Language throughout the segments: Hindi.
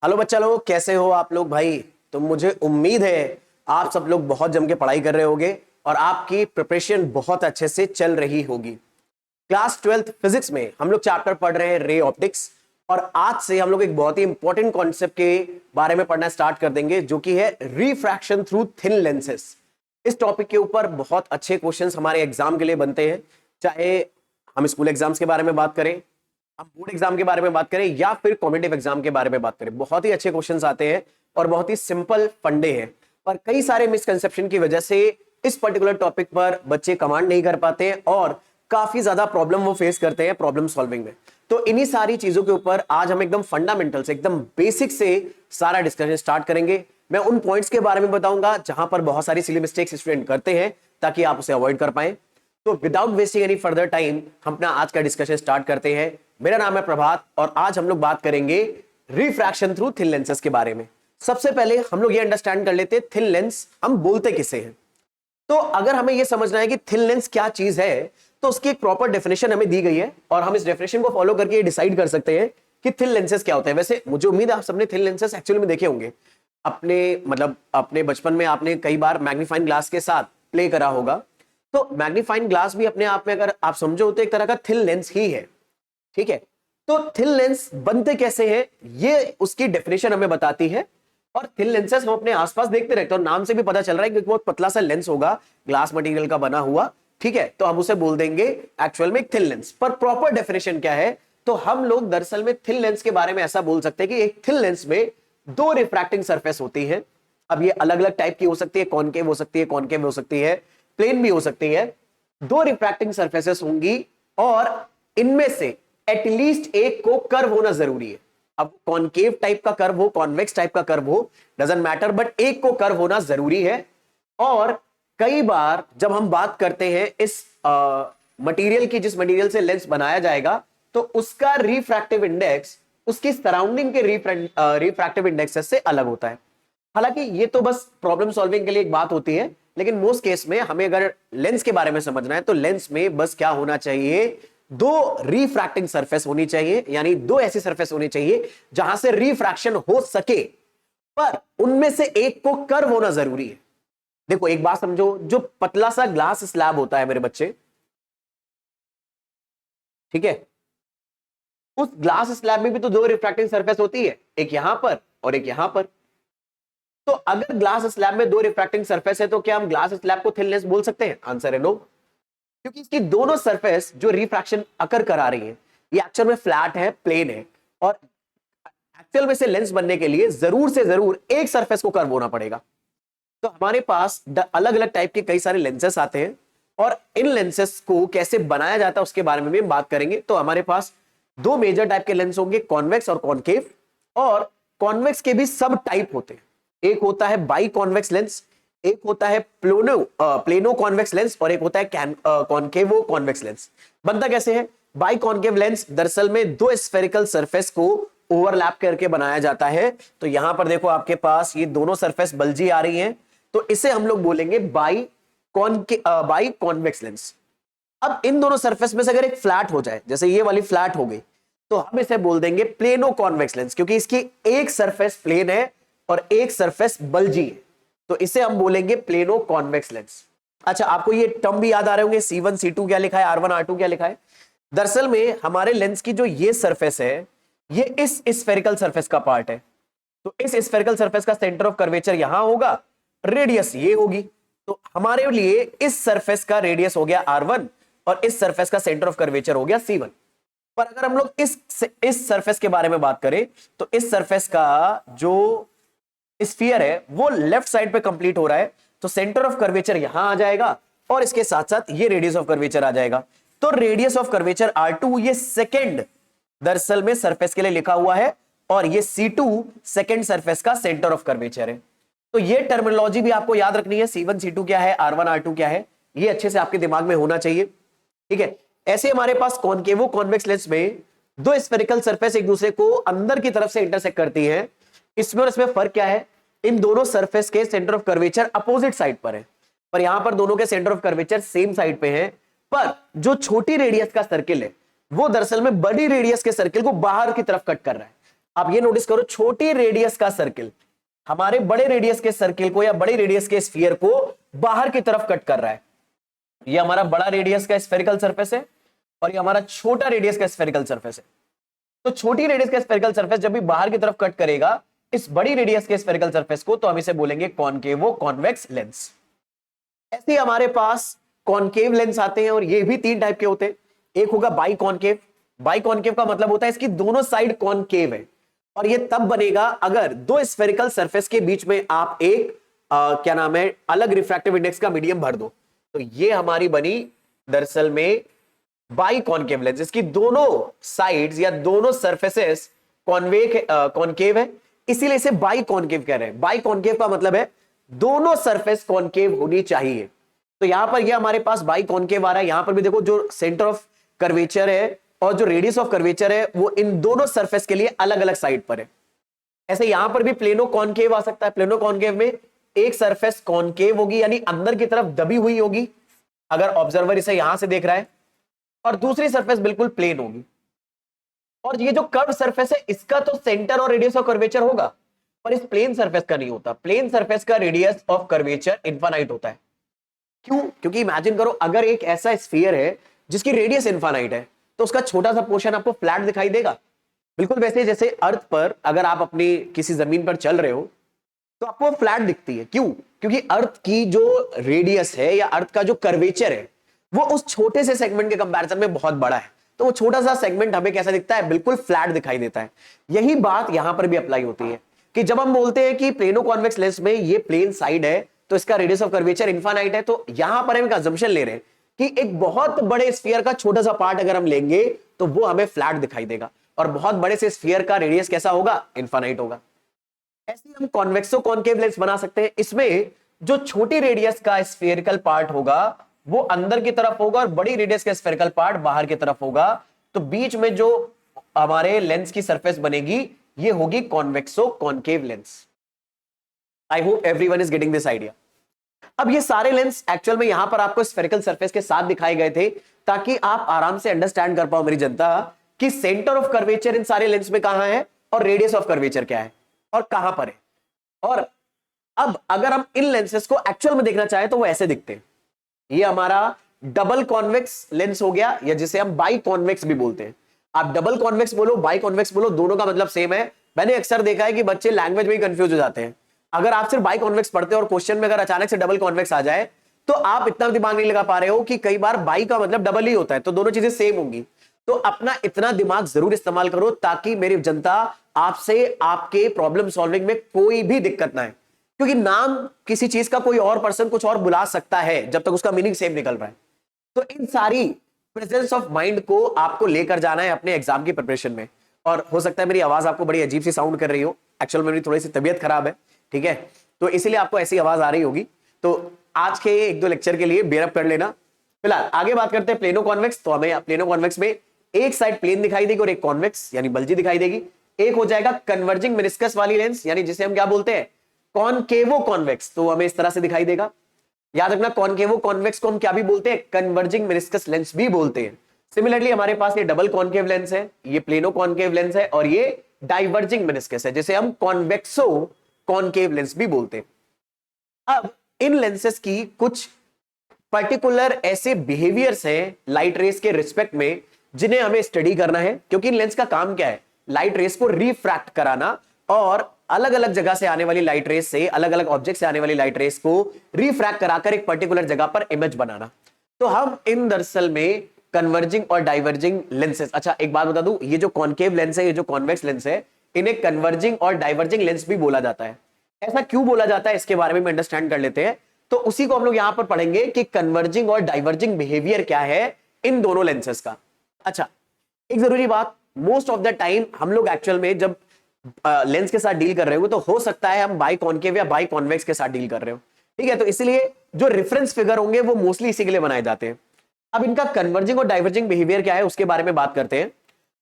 हेलो बच्चा लोग, कैसे हो आप लोग भाई। तो मुझे उम्मीद है आप सब लोग बहुत जम के पढ़ाई कर रहे होगे और आपकी प्रिपरेशन बहुत अच्छे से चल रही होगी। क्लास 12th फिजिक्स में हम लोग चैप्टर पढ़ रहे हैं रे ऑप्टिक्स, और आज से हम लोग एक बहुत ही इंपॉर्टेंट कॉन्सेप्ट के बारे में पढ़ना स्टार्ट कर देंगे, जो कि है रिफ्रैक्शन थ्रू थिन लेंसेस। इस टॉपिक के ऊपर बहुत अच्छे क्वेश्चंस हमारे एग्जाम के लिए बनते हैं, चाहे हम स्कूल एग्जाम्स के बारे में बात करें, हम बोर्ड एग्जाम के बारे में बात करें, या फिर कॉम्पिटिटिव एग्जाम के बारे में बात करें। बहुत ही अच्छे क्वेश्चंस आते हैं और बहुत ही सिंपल फंडे हैं, पर कई सारे मिसकंसेप्शन की वजह से इस पर्टिकुलर टॉपिक पर बच्चे कमांड नहीं कर पाते हैं और काफी ज्यादा प्रॉब्लम वो फेस करते हैं प्रॉब्लम सॉल्विंग में। तो इन्हीं सारी चीजों के ऊपर आज हम एकदम फंडामेंटल से, एकदम बेसिक से सारा डिस्कशन स्टार्ट करेंगे। मैं उन पॉइंट्स के बारे में बताऊंगा जहां पर बहुत सारी सिली मिस्टेक्स स्टूडेंट करते हैं, ताकि आप उसे अवॉइड कर पाए। तो without wasting any further time हम अपना आज का डिस्कशन स्टार्ट करते हैं। मेरा नाम है प्रभात और आज हम लोग बात करेंगे रिफ्रैक्शन थ्रू थिन लेंसेस के बारे में। सबसे पहले हम लोग ये अंडरस्टैंड कर लेते हैं थिन लेंस हम बोलते किसे हैं। तो अगर हमें यह समझना है कि थिन लेंस क्या चीज है, तो उसकी एक प्रॉपर डेफिनेशन हमें दी गई है और हम इस डेफिनेशन को फॉलो करके डिसाइड कर सकते हैं कि थिन लेंसेस क्या होता है। वैसे मुझे उम्मीद है आप सबने थिन लेंसेस एक्चुअली में देखे होंगे अपने बचपन में। आपने कई बार मैग्नीफाइंग ग्लास के साथ प्ले करा होगा। तो मैग्नीफाइंग ग्लास भी अपने आप में अगर आप समझो तो एक तरह का थिन लेंस ही है, ठीक है। तो थिन लेंस बनते कैसे हैं, ये उसकी डेफिनेशन हमें बताती है। और थिन लेंसेस हम अपने आसपास देखते रहते हैं और नाम से भी पता चल रहा है कि बहुत पतला सा लेंस होगा, ग्लास मटेरियल का बना हुआ, ठीक है। तो हम उसे बोल देंगे एक्चुअल में थिन लेंस। पर प्रॉपर डेफिनेशन क्या है, तो हम लोग दरअसल में थिन लेंस के बारे में ऐसा बोल सकते हैं कि एक थिन लेंस में दो रिफ्रैक्टिंग सरफेस होती है। अब ये अलग अलग टाइप की हो सकती है, कॉनकेव हो सकती है, कॉनकेव हो सकती है, प्लेन भी हो सकती है। दो रिफ्रैक्टिंग सरफेसेस होंगी और इनमें से एटलीस्ट एक को कर्व होना जरूरी है। अब कॉनकेव टाइप का कर्व हो, कॉन्वेक्स टाइप का कर्व हो, डजंट मैटर, बट एक को कर्व होना जरूरी है। और कई बार जब हम बात करते हैं इस मटेरियल की, जिस मटेरियल से लेंस बनाया जाएगा, तो उसका रिफ्रैक्टिव इंडेक्स उसकी सराउंडिंग के रिफ्रैक्टिव इंडेक्स से अलग होता है। हालांकि ये तो बस प्रॉब्लम सॉल्विंग के लिए एक बात होती है, लेकिन मोस्ट केस में हमें अगर लेंस के बारे में समझना है तो लेंस में बस क्या होना चाहिए, दो रिफ्रैक्टिंग सरफेस होनी चाहिए, यानी दो ऐसी सरफेस होनी चाहिए जहां से रिफ्रैक्शन हो सके, पर उनमें से एक को कर्व होना जरूरी है। देखो एक बात समझो, जो पतला सा ग्लास स्लैब होता है मेरे बच्चे, ठीक है, उस ग्लास स्लैब में भी तो दो रिफ्रैक्टिंग सरफेस होती है, एक यहां पर और एक यहां पर। तो अगर ग्लास स्लैब में दो रिफ्रैक्टिंग सरफेस है तो क्या हम ग्लास स्लैब को थिन लेंस बोल सकते हैं? आंसर है नो, क्योंकि इसकी दोनों सरफेस जो रिफ्रैक्शन अकर करा रही है, ये एक्चुअल में फ्लैट है, प्लेन है, और एक्चुअल में से लेंस बनने के लिए जरूर से जरूर एक सरफेस को कर्व होना पड़ेगा। तो हमारे पास अलग अलग टाइप के कई सारे लेंसेस आते हैं और इन लेंसेस को कैसे बनाया जाता है उसके बारे में भी हम बात करेंगे। तो हमारे पास दो मेजर टाइप के लेंस होंगे, कॉन्वेक्स और कॉनकेव। और कॉन्वेक्स के भी सब टाइप होते हैं, एक होता है बाई कॉन्वेक्स लेंस, एक होता है प्लेनो कॉन्वेक्स लेंस, और एक होता है कॉनकेवो कॉन्वेक्स लेंस। बनता कैसे है? बाई कॉनकेव लेंस दरअसल में दो स्फेरिकल सरफेस को ओवरलैप करके बनाया जाता है। तो यहां पर देखो आपके पास ये दोनों सरफेस बल्जी आ रही हैं, तो इसे हम लोग बोलेंगे बाई कॉन्वेक्स लेंस। अब इन दोनों सरफेस में से अगर एक फ्लैट हो जाए, जैसे ये वाली फ्लैट हो गई, तो हम इसे बोल देंगे प्लेनो कॉन्वेक्स लेंस, क्योंकि इसकी एक सरफेस प्लेन है और एक सरफेस बल्जी है, तो इसे हम बोलेंगे प्लेनो कॉन्वेक्स लेंस। अच्छा, आपको ये टर्म भी याद आ रहे होंगे, C1 C2 क्या लिखा है, R1 R2 क्या लिखा है। दरअसल में हमारे लेंस की जो ये सरफेस है, ये इस स्फेरिकल सरफेस का पार्ट है। तो इस स्फेरिकल सरफेस का सेंटर ऑफ कर्वेचर यहां होगा, रेडियस ये होगी। तो हमारे लिए इस सरफेस का रेडियस हो गया R1 और इस सरफेस का सेंटर ऑफ कर्वेचर हो गया C1। पर अगर हम लोग इस सरफेस के बारे में बात करें, तो इस सरफेस का जो स्फीयर है वो लेफ्ट साइड पे कंप्लीट हो रहा है, तो सेंटर ऑफ कर्वेचर यहां आ जाएगा और इसके साथ साथ ये रेडियस ऑफ कर्वेचर आ जाएगा। तो रेडियस ऑफ कर्वेचर R2 ये सेकंड दरअसल में सरफेस के लिए लिखा हुआ है, और ये C2 सेकंड सरफेस का सेंटर ऑफ कर्वेचर है। तो ये टर्मिनोलॉजी भी आपको याद रखनी है, C1 C2 क्या है, R1 R2 क्या है, ये अच्छे से आपके दिमाग में होना चाहिए, ठीक है। ऐसे हमारे पास कॉनकेवो कॉन्वेक्स लेंस में दो स्फेरिकल सरफेस एक दूसरे को अंदर की तरफ से इंटरसेक्ट करती है। इसमें और इसमें फर्क क्या है, इन दोनों सरफेस के centre of curvature opposite side पर है, पर यहां पर दोनों के centre of curvature same side पे है। पर जो छोटी रेडियस का सर्किल है वो दरअसल में बड़ी रेडियस के सर्किल को बाहर की तरफ कट कर रहा है। आप ये नोटिस करो, छोटी रेडियस का सर्किल हमारे बड़े रेडियस के सर्किल को या बड़ी रेडियस के स्फीयर को बाहर की तरफ कट कर रहा है। ये हमारा बड़ा रेडियस का स्फेरिकल सरफेस है और ये हमारा छोटा रेडियस का स्फेरिकल सरफेस है। तो छोटी रेडियस का स्फेरिकल सरफेस जब भी बाहर की तरफ कट करेगा इस बड़ी रेडियस के स्फेरिकल सरफेस को, तो हम इसे बोलेंगे कॉनकेवो कॉन्वेक्स लेंस। ऐसे ही हमारे पास कॉनकेव लेंस आते हैं और ये भी तीन टाइप के होते हैं। एक होगा बाई कॉनकेव। बाई कॉनकेव का मतलब होता है इसकी दोनों साइड कॉनकेव है और ये तब बनेगा अगर दो स्फेरिकल सरफेस के बीच में आप एक क्या नाम है अलग रिफ्रैक्टिव इंडेक्स का मीडियम भर दो। तो ये हमारी बनी दरअसल में बाई कॉनकेव लेंस। इसकी दोनों साइड्स या दोनों सरफेसेस कॉनकेव है, इसीलिए इसे बाई कॉनकेव कह रहे हैं। बाई कॉनकेव का मतलब है दोनों सरफेस कॉनकेव होनी चाहिए। तो यहां पर ये हमारे पास बाई कॉनकेव आ रहा है। यहां पर भी देखो जो सेंटर ऑफ कर्वेचर है और जो रेडियस ऑफ कर्वेचर है वो इन दोनों सरफेस के लिए अलग अलग साइड पर है। ऐसे यहां पर भी प्लेनो कॉनकेव आ सकता है। प्लेनो कॉनकेव में एक सरफेस कॉनकेव होगी यानी अंदर की तरफ दबी हुई होगी अगर ऑब्जर्वर इसे यहां से देख रहा है, और दूसरी सरफेस बिल्कुल प्लेन होगी। और ये जो कर्व सरफेस है इसका तो सेंटर और रेडियस ऑफ कर्वेचर होगा, पर इस प्लेन सरफेस का नहीं होता। प्लेन सरफेस का रेडियस ऑफ कर्वेचर इनफाइनाइट होता है। क्यों? क्योंकि इमेजिन करो अगर एक ऐसा स्फीयर है जिसकी रेडियस इनफाइनाइट है तो उसका छोटा सा पोर्शन आपको फ्लैट दिखाई देगा। बिल्कुल वैसे जैसे अर्थ पर अगर आप अपनी किसी जमीन पर चल रहे हो तो आपको फ्लैट दिखती है। क्यों? क्योंकि अर्थ की जो रेडियस है या अर्थ का जो कर्वेचर है वो उस छोटे से सेगमेंट के कंपैरिजन में बहुत बड़ा है, तो वो छोटा सा सेगमेंट हमें कैसा दिखता है? बिल्कुल फ्लैट दिखाई देता है। यही बात यहां पर भी अप्लाई होती है कि जब हम बोलते हैं कि प्लेनो कॉन्वेक्स लेंस में ये प्लेन साइड है तो इसका रेडियस ऑफ कर्वेचर इनफाइनाइट है, तो यहां पर हम एक अजम्पशन ले रहे हैं कि एक बहुत बड़े स्फीयर का छोटा सा पार्ट अगर हम लेंगे तो वो हमें फ्लैट दिखाई देगा और बहुत बड़े से स्फीयर का रेडियस कैसा होगा? इनफाइनाइट होगा। ऐसे हम कॉन्वेक्सो कॉनकेव लेंस बना सकते हैं। इसमें जो छोटी रेडियस का स्फेरिकल पार्ट होगा वो अंदर की तरफ होगा और बड़ी रेडियस का स्फेरिकल पार्ट बाहर की तरफ होगा। तो बीच में जो हमारे लेंस की सरफेस बनेगी ये होगी कॉन्वेक्सो concave lens. I hope everyone is getting this idea. अब ये सारे लेंस एक्चुअल में यहां पर आपको स्फेरिकल सरफेस के साथ दिखाए गए थे ताकि आप आराम से अंडरस्टैंड कर पाओ मेरी जनता कि सेंटर ऑफ कर्वेचर इन सारे लेंस में कहां है और रेडियस ऑफ कर्वेचर क्या है और कहां पर है। और अब अगर हम इन लेंसेस को एक्चुअल में देखना चाहें तो वो ऐसे दिखते हैं। ये हमारा डबल कॉन्वेक्स लेंस हो गया या जिसे हम बाई कॉन्वेक्स भी बोलते हैं। आप डबल कॉन्वेक्स बोलो बाई कॉन्वेक्स बोलो, दोनों का मतलब सेम है। मैंने अक्सर देखा है कि बच्चे लैंग्वेज में ही कंफ्यूज हो जाते हैं। अगर आप सिर्फ बाई कॉन्वेक्स पढ़ते हो और क्वेश्चन में अगर अचानक से डबल कॉन्वेक्स आ जाए तो आप इतना दिमाग नहीं लगा पा रहे हो कि कई बार बाई का मतलब डबल ही होता है, तो दोनों चीजें सेम होंगी। तो अपना इतना दिमाग जरूर इस्तेमाल करो ताकि मेरी जनता आपसे आपके प्रॉब्लम सॉल्विंग में कोई भी दिक्कत ना है, क्योंकि नाम किसी चीज का कोई और पर्सन कुछ और बुला सकता है जब तक उसका मीनिंग सेम निकल रहा है। तो इन सारी प्रेजेंस ऑफ माइंड को आपको लेकर जाना है अपने एग्जाम की प्रिपरेशन में। और हो सकता है मेरी आवाज आपको बड़ी अजीब सी साउंड कर रही हो, एक्चुअल में मेरी थोड़ी सी तबीयत खराब है, ठीक है, तो इसीलिए आपको ऐसी आवाज आ रही होगी। तो आज के एक दो लेक्चर के लिए बेयर अप कर लेना। फिलहाल आगे बात करते हैं प्लेनो कॉन्वेक्स। तो हमें प्लेनो कॉन्वेक्स में एक साइड प्लेन दिखाई देगी और एक कॉन्वेक्स यानी बल्जी दिखाई देगी। एक हो जाएगा कन्वर्जिंग मेनिस्कस वाली लेंस यानी जिसे हम क्या बोलते हैं? कॉनकेवो कॉन्वेक्स। तो हमें इस तरह से दिखाई देगा। याद रखना कॉनकेवो कॉन्वेक्स को हम क्या भी बोलते हैं? कन्वर्जिंग मेनिस्कस लेंस भी बोलते हैं। सिमिलरली हमारे पास ये डबल कॉनकेव लेंस है, ये प्लेनो कॉनकेव लेंस है और ये डाइवर्जिंग मेनिस्कस है जिसे हम कॉन्वेक्सो कॉनकेव लेंस भी बोलते हैं। अब इन लेंसेस की कुछ पर्टिकुलर ऐसे बिहेवियर्स हैं लाइट रेस के रिस्पेक्ट में जिन्हें हमें स्टडी करना है, क्योंकि इन लेंस का काम क्या है? लाइट रेस को रिफ्रैक्ट कराना और अलग अलग जगह से आने वाली लाइट रेस से, अलग अलग ऑब्जेक्ट से आने वाली लाइट रेस को रिफ्रैक्ट कराकर एक पर्टिकुलर जगह पर इमेज बनाना। तो हम इन दरअसल में कन्वर्जिंग और डाइवर्जिंग लेंसेस, अच्छा एक बात बता दूं, ये जो कॉनकेव लेंस है, ये जो कॉन्वेक्स लेंस है, इन्हें कन्वर्जिंग और डाइवर्जिंग लेंस भी बोला जाता है। ऐसा क्यों बोला जाता है इसके बारे में अंडरस्टैंड कर लेते हैं। तो उसी को हम लोग यहां पर पढ़ेंगे कि कन्वर्जिंग और डाइवर्जिंग बिहेवियर क्या है इन दोनों लेंसेस का। अच्छा एक जरूरी बात, मोस्ट ऑफ द टाइम हम लोग एक्चुअल में जब लेंस के साथ डील कर रहे हो तो हो सकता है हम बाई कॉनकेव या बाई कॉन्वेक्स के साथ डील कर रहे हो, ठीक है, तो इसलिए जो रेफरेंस फिगर होंगे वो मोस्टली इसी के लिए बनाए जाते हैं। अब इनका कन्वर्जिंग और डाइवर्जिंग बिहेवियर क्या है उसके बारे में बात करते हैं।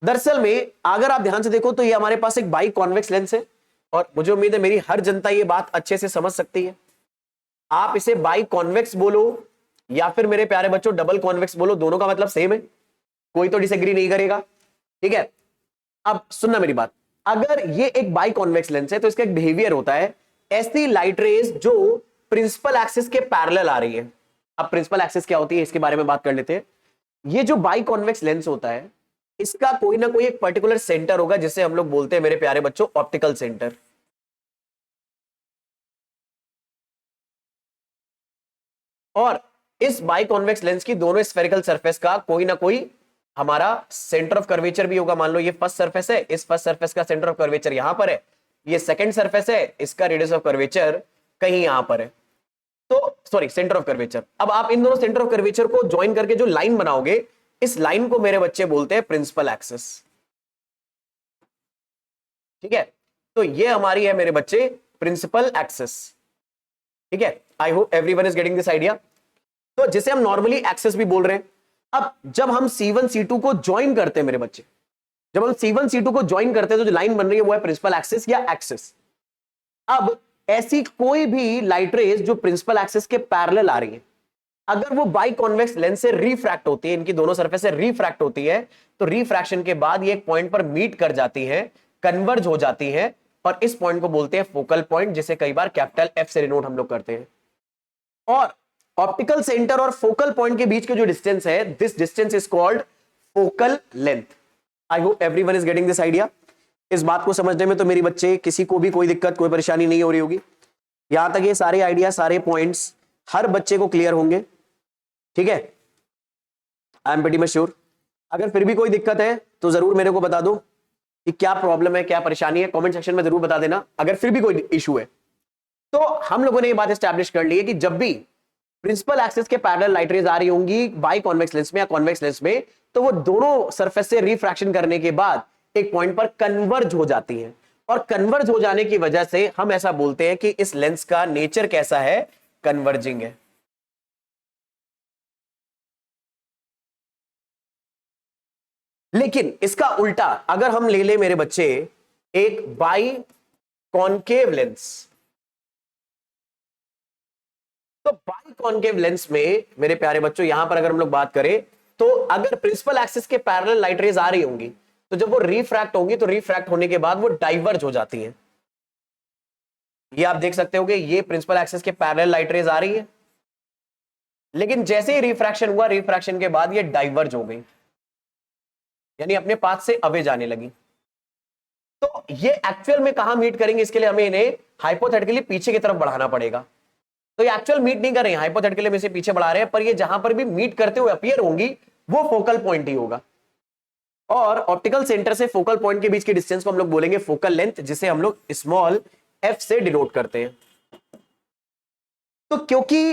दरअसल में अगर आप ध्यान से देखो तो ये हमारे पास एक बाई कॉन्वेक्स लेंस है और मुझे उम्मीद है मेरी हर जनता ये बात अच्छे से समझ सकती है। आप इसे बाई कॉन्वेक्स बोलो या फिर मेरे प्यारे बच्चों डबल कॉन्वेक्स बोलो, दोनों का मतलब सेम है, कोई तो डिसएग्री नहीं करेगा, ठीक है। अब सुनना मेरी बात, अगर ये एक बाई कॉन्वेक्स लेंस है तो इसका एक बिहेवियर होता है, ऐसी लाइट रेज जो प्रिंसिपल एक्सिस के पैरेलल आ रही है। अब प्रिंसिपल एक्सिस क्या होती है इसके बारे में बात कर लेते हैं। ये जो बाई कॉन्वेक्स लेंस होता है इसका कोई ना कोई एक पर्टिकुलर सेंटर होगा जिसे हम लोग बोलते हैं मेरे प्यारे बच्चों ऑप्टिकल सेंटर। और इस बाई कॉन्वेक्स लेंस की दोनों स्फेरिकल सरफेस का कोई ना कोई हमारा सेंटर ऑफ कर्वेचर भी होगा। मान लो ये फर्स्ट सरफेस है, इस फर्स्ट सरफेस का सेंटर ऑफ कर्वेचर यहां पर है, ये सेकंड सरफेस है, इसका रेडियस ऑफ कर्वेचर कहीं यहां पर है, तो सॉरी सेंटर ऑफ कर्वेचर। अब आप इन दोनों सेंटर ऑफ कर्वेचर को ज्वाइन करके जो लाइन बनाओगे, इस लाइन को मेरे बच्चे बोलते हैं प्रिंसिपल एक्सिस। ठीक है, तो ये हमारी है मेरे बच्चे प्रिंसिपल एक्सिस। ठीक है, I hope everyone is getting this idea. तो जिसे हम नॉर्मली एक्सिस भी बोल रहे हैं। अब जब हम C1 C2 को ज्वाइन करते हैं मेरे बच्चे, जब हम C1 C2 को ज्वाइन करते हैं तो जो लाइन बन रही है वो है प्रिंसिपल एक्सिस या एक्सिस। अब ऐसी कोई भी लाइट रेज जो प्रिंसिपल एक्सिस के पैरेलल आ रही है, अगर वो बाई कॉन्वेक्स लेंस से रिफ्रैक्ट होती है, इनकी दोनों सरफेस से रिफ्रैक्ट होती है, तो रिफ्रैक्शन के बाद ये एक पॉइंट पर मीट कर जाती है, कन्वर्ज हो जाती है, और इस पॉइंट को बोलते हैं फोकल पॉइंट, जिसे कई बार कैपिटल F से डिनोट हम लोग करते हैं। और ऑप्टिकल सेंटर और फोकल पॉइंट के बीच के जो डिस्टेंस है, this distance is called focal length. I hope everyone is getting this idea. इस बात को समझने में तो मेरी बच्चे किसी को भी कोई दिक्कत कोई परेशानी नहीं हो रही होगी। यहां तक ये सारे आइडिया सारे पॉइंट्स हर बच्चे को क्लियर होंगे। ठीक है, I am pretty much sure. अगर फिर भी कोई दिक्कत है तो जरूर मेरे को बता दो कि क्या प्रॉब्लम है, क्या परेशानी है, कमेंट सेक्शन में जरूर बता देना अगर फिर भी कोई इशू है। तो हम लोगों ने ये बात एस्टैब्लिश कर ली है कि जब भी प्रिंसिपल एक्सिस के पैरेलल लाइट रेज आ रही होंगी बाई कॉन्वेक्स लेंस में या कॉन्वेक्स लेंस में, तो वो दोनों सरफेस से रिफ्रैक्शन करने के बाद एक पॉइंट पर कन्वर्ज हो जाती हैं। और कन्वर्ज हो जाने की वजह से हम ऐसा बोलते हैं कि इस लेंस का नेचर कैसा है, कन्वर्जिंग है। लेकिन इसका उल्टा अगर हम ले ले मेरे बच्चे एक बाई कॉन्केव लेंस, तो बाई कॉन्केव लेंस में मेरे प्यारे बच्चों यहां पर अगर हम लोग बात करें, तो अगर प्रिंसिपल एक्सिस के पैरेलल लाइट रेज आ रही होंगी तो जब वो रिफ्रैक्ट होंगी तो रिफ्रैक्ट होने के बाद वो डाइवर्ज हो जाती हैं। ये आप देख सकते हो कि ये प्रिंसिपल एक्सिस के पैरेलल लाइट रेज आ रही है, लेकिन जैसे ही रिफ्रैक्शन हुआ, रिफ्रैक्शन के बाद ये डाइवर्ज हो गई, यानी अपने पाथ से अवे जाने लगी। तो ये एक्चुअल में कहां मीट करेंगे, इसके लिए हमें इन्हें हाइपोथेटिकली पीछे की तरफ बढ़ाना पड़ेगा। तो ये एक्चुअल मीट नहीं कर रहे हैं, हाइपोथेटिकली में से पीछे बढ़ा रहे हैं, पर ये जहां पर भी मीट करते हुए अपीयर होंगी वो फोकल पॉइंट ही होगा। और ऑप्टिकल सेंटर से फोकल पॉइंट के बीच की डिस्टेंस को हम लोग बोलेंगे फोकल लेंथ, जिसे हम लोग स्मॉल f से डिनोट करते हैं। तो क्योंकि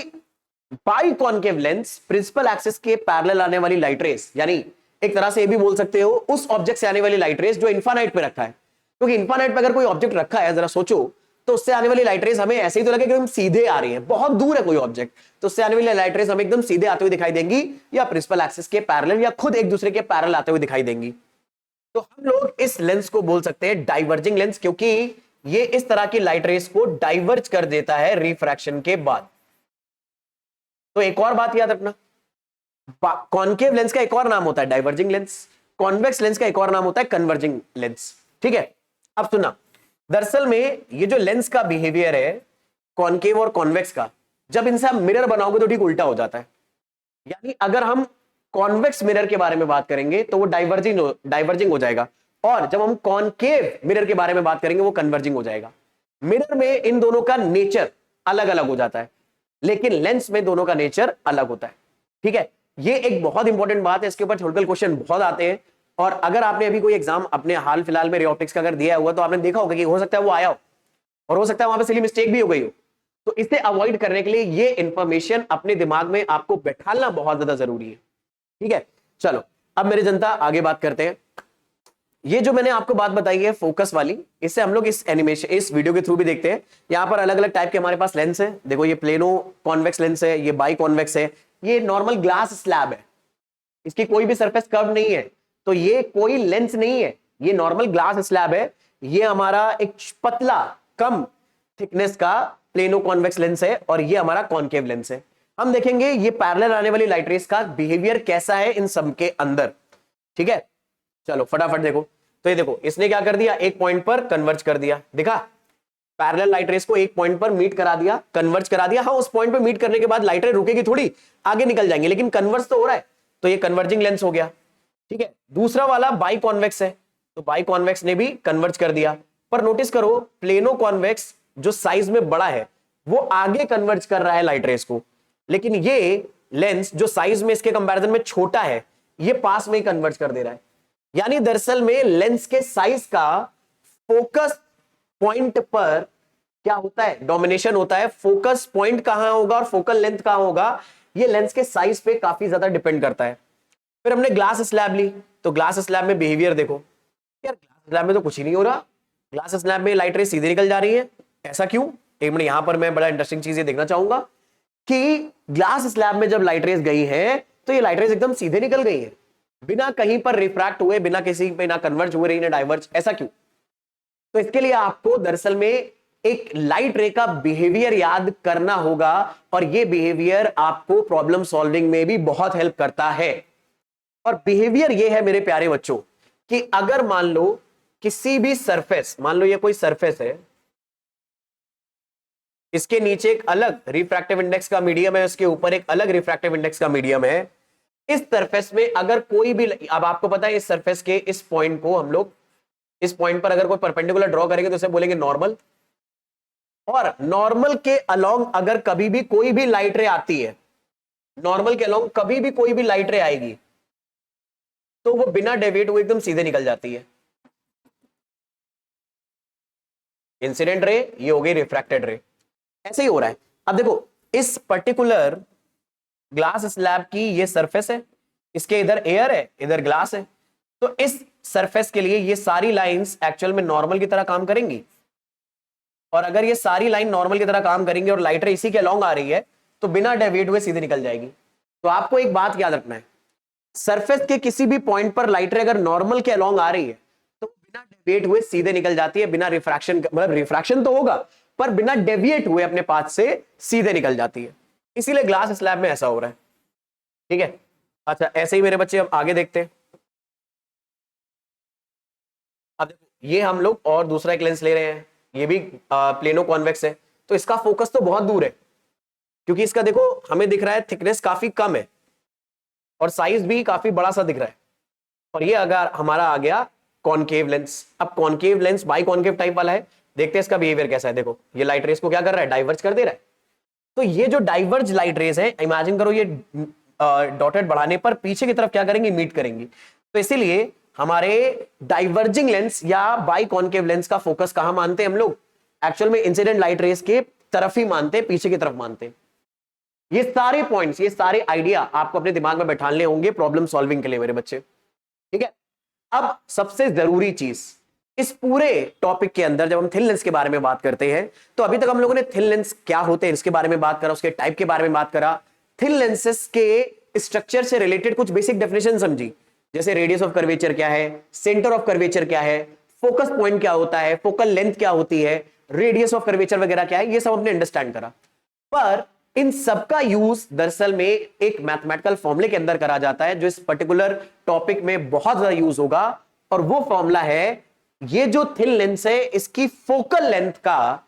by concave lens principal axis के पैरेलल आने वाली लाइट रेस, यानी एक तरह से ये भी बोल सकते हो उस ऑब्जेक्ट से आने वाली लाइट रेस जो इन्फानाइट पे रखा है, क्योंकि इन्फानाइट पे अगर कोई ऑब्जेक्ट रखा है, जरा सोचो, तो उससे आने वाली लाइट रेस हमें ऐसे ही तो लगे कि हम सीधे आ रही है, बहुत दूर है कोई ऑब्जेक्ट, तो उससे आने वाली लाइट रेस हमें एकदम सीधे आते हुए दिखाई देंगी, या प्रिंसिपल एक्सिस के पैरेलल या खुद एक दूसरे के पैरेलल आते हुए दिखाई देंगी। तो हम लोग इस लेंस को बोल सकते हैं डाइवर्जिंग लेंस, क्योंकि ये इस तरह की लाइट रेस को डाइवर्ज कर देता है रिफ्रैक्शन के बाद। तो एक और बात याद रखना, कॉन्केव लेंस का एक और नाम होता है डाइवर्जिंग लेंस, कॉन्वेक्स लेंस का एक और नाम होता है कन्वर्जिंग लेंस। ठीक है, अब सुनना, दरअसल में ये जो लेंस का बिहेवियर है कॉन्केव और कॉन्वेक्स का, जब इनसे आप मिरर बनाओगे तो ठीक उल्टा हो जाता है। यानी अगर हम कॉन्वेक्स मिरर के बारे में बात करेंगे तो वो डाइवर्जिंग हो जाएगा, और जब हम कॉन्केव मिरर के बारे में बात करेंगे वो कन्वर्जिंग हो जाएगा। मिरर में इन दोनों का नेचर अलग अलग हो जाता है, लेकिन लेंस में दोनों का नेचर अलग होता है। ठीक है, ये एक बहुत इंपॉर्टेंट बात है, इसके ऊपर थ्योरेटिकल क्वेश्चन बहुत आते हैं। और अगर आपने अभी कोई एग्जाम अपने हाल फिलहाल में रे ऑप्टिक्स का अगर दिया हुआ तो आपने देखा होगा कि हो सकता है वो आया हो, और हो सकता है वहां पे सिली मिस्टेक भी हो गई हो। तो इसे अवॉइड करने के लिए ये इंफॉर्मेशन अपने दिमाग में आपको बैठालना बहुत ज्यादा जरूरी है। ठीक है, चलो अब मेरे जनता आगे बात करते हैं। ये जो मैंने आपको बात बताई है फोकस वाली, इससे हम लोग इस एनिमेशन इस वीडियो के थ्रू भी देखते हैं। यहाँ पर अलग अलग टाइप के हमारे पास लेंस है, देखो ये प्लेनो कॉन्वेक्स लेंस है, ये बाई कॉन्वेक्स है, ये नॉर्मल ग्लास स्लैब है, इसकी कोई भी सरफेस कर्व नहीं है, तो ये कोई लेंस नहीं है, ये नॉर्मल ग्लास स्लैब है। ये हमारा एक पतला कम थिकनेस का प्लेनो कॉन्वेक्स लेंस है, और ये हमारा कॉन्केव लेंस है। हम देखेंगे ये पैरेलल आने वाली लाइट रेस का बिहेवियर कैसा है इन सब के अंदर। ठीक है, चलो फटाफट देखो, तो ये देखो इसने क्या कर दिया, एक पॉइंट पर कन्वर्ज कर दिया, देखा पैरेलल लाइट रेस को एक पॉइंट पर मीट करा दिया, कन्वर्ज करा दिया। हाँ उस पॉइंट पर मीट करने के बाद लाइट रे रुकेगी थोड़ी, आगे निकल जाएंगे, लेकिन कन्वर्ज तो हो रहा है, तो ये कन्वर्जिंग लेंस हो गया। ठीक है, दूसरा वाला बाई कॉन्वेक्स है, तो बाई कॉन्वेक्स ने भी कन्वर्ज कर दिया। पर नोटिस करो प्लेनो कॉन्वेक्स जो साइज में बड़ा है वो आगे कन्वर्ज कर रहा है लाइट रेस को, लेकिन ये लेंस जो साइज में इसके कंपैरिजन में छोटा है ये पास में ही कन्वर्ज कर दे रहा है। यानी दरअसल में लेंस के साइज का फोकस पॉइंट पर क्या होता है, डोमिनेशन होता है। फोकस पॉइंट कहां होगा और फोकल लेंथ कहां होगा, ये लेंस के साइज पे काफी ज्यादा डिपेंड करता है। फिर हमने ग्लास स्लैब ली, तो ग्लास स्लैब में बिहेवियर देखो, यार ग्लास स्लैब में तो कुछ ही नहीं हो रहा, ग्लास स्लैब में लाइट रेस सीधे निकल जा रही है, ऐसा क्यों? एक मिनट, यहां पर मैं बड़ा इंटरेस्टिंग चीज ये देखना चाहूंगा कि ग्लास स्लैब में जब लाइट रेस गई है तो ये लाइट रेस एकदम सीधे निकल गई है, बिना कहीं पर रिफ्रैक्ट हुए, बिना किसी पे ना कन्वर्ज हुए रही ना डाइवर्ज, ऐसा क्यों? तो इसके लिए आपको दरअसल में एक लाइट रे का बिहेवियर याद करना होगा, और ये बिहेवियर आपको प्रॉब्लम सॉल्विंग में भी बहुत हेल्प करता है। और बिहेवियर ये है मेरे प्यारे बच्चों कि अगर मान लो किसी भी सरफेस, मान लो ये कोई सरफेस है, इसके नीचे एक अलग रिफ्रैक्टिव इंडेक्स का मीडियम है, उसके ऊपर एक अलग रिफ्रैक्टिव इंडेक्स का मीडियम है, इस सरफेस में अगर कोई भी, अब आपको पता है इस सरफेस के इस पॉइंट को हम लोग, इस पॉइंट पर अगर कोई परपेंडिकुलर ड्रॉ करेंगे तो उसे बोलेंगे नॉर्मल, और नॉर्मल के अलोंग अगर कभी भी कोई भी लाइट रे आती है, नॉर्मल के अलोंग कभी भी कोई भी लाइट रे आएगी तो वो बिना डेविएट हुए एकदम सीधे निकल जाती है। इंसिडेंट रे ये हो गई रिफ्रैक्टेड रे, ऐसे ही हो रहा है। अब देखो इस पर्टिकुलर ग्लास स्लैब की ये सरफेस है, इसके इधर एयर है इधर ग्लास है, तो इस सरफेस के लिए ये सारी लाइंस एक्चुअल में नॉर्मल की तरह काम करेंगी, और अगर ये सारी लाइन नॉर्मल की तरह काम करेंगी और लाइट रे इसी के अलोंग आ रही है तो बिना डेविएट हुए सीधे निकल जाएगी। तो आपको एक बात याद रखना है, सरफेस के किसी भी पॉइंट पर लाइट रे अगर नॉर्मल के अलोंग आ रही है तो बिना डेविएट हुए सीधे निकल जाती है, बिना रिफ्रैक्शन, मतलब रिफ्रैक्शन तो होगा पर बिना डेविएट हुए अपने पाथ से सीधे निकल जाती है। इसीलिए ग्लास स्लैब में ऐसा हो रहा है। ठीक है, अच्छा ऐसे ही मेरे बच्चे अब आगे देखते हैं। अब देखो ये हम लोग और दूसरा एक लेंस ले रहे हैं, ये भी प्लेनो कॉन्वेक्स है, तो इसका फोकस तो बहुत दूर है, क्योंकि इसका देखो हमें दिख रहा है थिकनेस काफी कम है और साइज भी काफी बड़ा सा दिख रहा है। और ये अगर हमारा आ गया कॉनकेव लेंस, अब concave lens by concave type वाला है, देखते हैं इसका बिहेवियर कैसा है। देखो ये लाइट रेस को क्या कर रहा है, डाइवर्ज कर दे रहा है। तो ये जो डाइवर्ज लाइट रेस है, इमेजिन करो ये डॉटेड बढ़ाने पर पीछे की तरफ क्या करेंगी, मीट करेंगी। तो इसीलिए हमारे डाइवर्जिंग लेंस या बाई कॉनकेव लेंस का फोकस कहां मानते हैं हम लोग, एक्चुअल में इंसिडेंट लाइट रेस के तरफ ही मानते हैं, पीछे की तरफ मानते हैं। ये सारे पॉइंट्स, ये सारे आइडिया आपको अपने दिमाग में बैठाने होंगे प्रॉब्लम सॉल्विंग के लिए मेरे बच्चे। ठीक है, अब सबसे जरूरी चीज इस पूरे टॉपिक के अंदर, जब हम थिन लेंस के बारे में बात करते हैं तो अभी तक हम लोगों ने थिन लेंस क्या होते हैं इसके बारे में बात करा, उसके टाइप के बारे में बात करा, थिन लेंसेस के स्ट्रक्चर से रिलेटेड कुछ बेसिक डेफिनेशन समझी, जैसे रेडियस ऑफ कर्वेचर क्या है, सेंटर ऑफ कर्वेचर क्या है, फोकस पॉइंट क्या होता है, फोकल लेंथ क्या होती है, रेडियस ऑफ कर्वेचर वगैरह क्या है, ये सब हमने अंडरस्टैंड करा। पर इन सबका यूज दरअसल में एक मैथमेटिकल फॉर्मूले के अंदर करा जाता है जो इस पर्टिकुलर टॉपिक में बहुत ज्यादा यूज होगा, और वो फॉर्मूला है, ये जो थिन लेंस है इसकी फोकल लेंथ का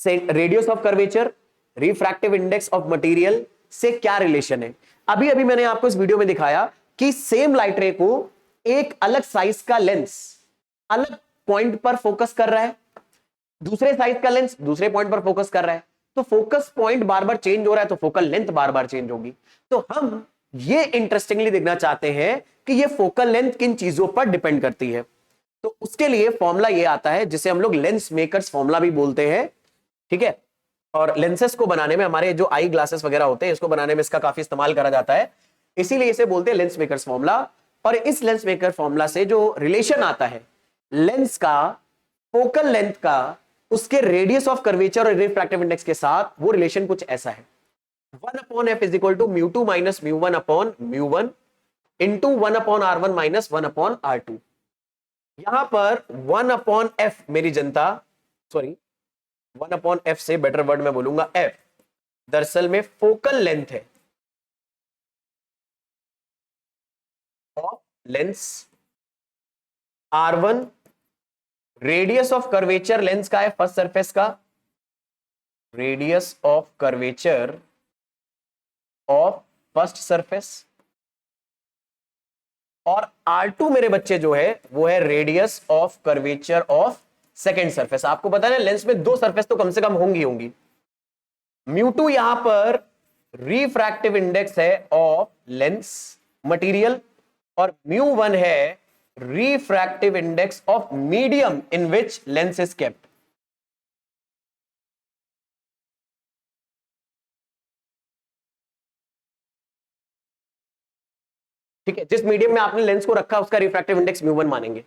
radius of curvature, refractive index of material से क्या रिलेशन है। अभी अभी मैंने आपको इस वीडियो में दिखाया कि सेम लाइट रे को एक अलग साइज का लेंस अलग पॉइंट पर फोकस कर रहा है, दूसरे साइज का लेंस दूसरे पॉइंट पर फोकस कर रहा है, तो फोकस पॉइंट बार बार चेंज हो रहा है तो फोकल लेंथ बार बार चेंज होगी। तो हम ये इंटरेस्टिंगली देखना चाहते हैं कि ये फोकल लेंथ किन चीजों पर डिपेंड करती है। तो उसके लिए फॉर्मूला ये आता है जिसे हम लोग लेंस मेकर्स फॉर्मूला भी बोलते हैं। ठीक है, और लेंसेस को बनाने में, हमारे जो आई ग्लासेस वगैरह होते हैं इसको बनाने में इसका काफी इस्तेमाल करा जाता है, इसीलिए इसे बोलते हैं लेंस मेकर्स फॉर्मूला। और इस लेंस मेकर फॉर्मूला से जो रिलेशन आता है लेंस का फोकल लेंथ का उसके रेडियस ऑफ कर्वेचर और रिफ्रैक्टिव इंडेक्स के साथ, वो रिलेशन कुछ ऐसा है, 1/f is equal to μ2 minus μ1 upon μ1 into 1/r1 minus 1/r2। यहां पर 1/f मेरी जनता, सॉरी 1/f से बेटर वर्ड में बोलूंगा f, दरअसल में फोकल लेंथ है of lens R1 radius of curvature lens का है फर्स्ट सरफेस का, radius of curvature of first surface, और R2 मेरे बच्चे जो है वो है radius of curvature of second surface. आपको पता है ना लेंस में दो सरफेस तो कम से कम होंगी होंगी। μ2 यहां पर रिफ्रैक्टिव इंडेक्स है ऑफ लेंस मटेरियल, और μ1 है refractive index of medium in which lens is kept. ठीक है, जिस मीडियम में आपने लेंस को रखा उसका रिफ्रैक्टिव इंडेक्स μ1 मानेंगे।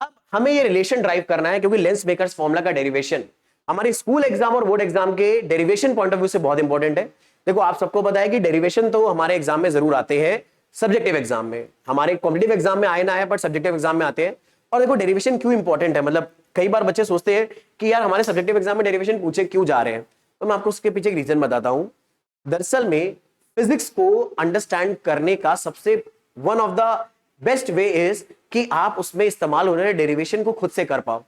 अब हमें ये रिलेशन ड्राइव करना है क्योंकि लेंस मेकर्स फॉर्मूला का डेरिवेशन हमारे स्कूल एग्जाम और बोर्ड एग्जाम के डेरिवेशन पॉइंट ऑफ व्यू से बहुत इंपॉर्टेंट है। देखो आप सबको पता है कि डेरिवेशन तो हमारे एग्जाम में जरूर आते हैं, सब्जेक्टिव एग्जाम में, हमारे कॉम्पिटिटिव एग्जाम में आए ना आए बट सब्जेक्टिव एग्जाम में आते हैं। और देखो डेरिवेशन क्यों इंपॉर्टेंट है, मतलब कई बार बच्चे सोचते हैं कि यार हमारे सब्जेक्टिव एग्जाम में डेरिवेशन पूछे क्यों जा रहे हैं, तो मैं आपको उसके पीछे एक रीजन बताता हूं। दरअसल में फिजिक्स को अंडरस्टैंड करने का सबसे one of the best way is कि आप उसमें इस्तेमाल होने वाले डेरिवेशन को खुद से कर पाओ।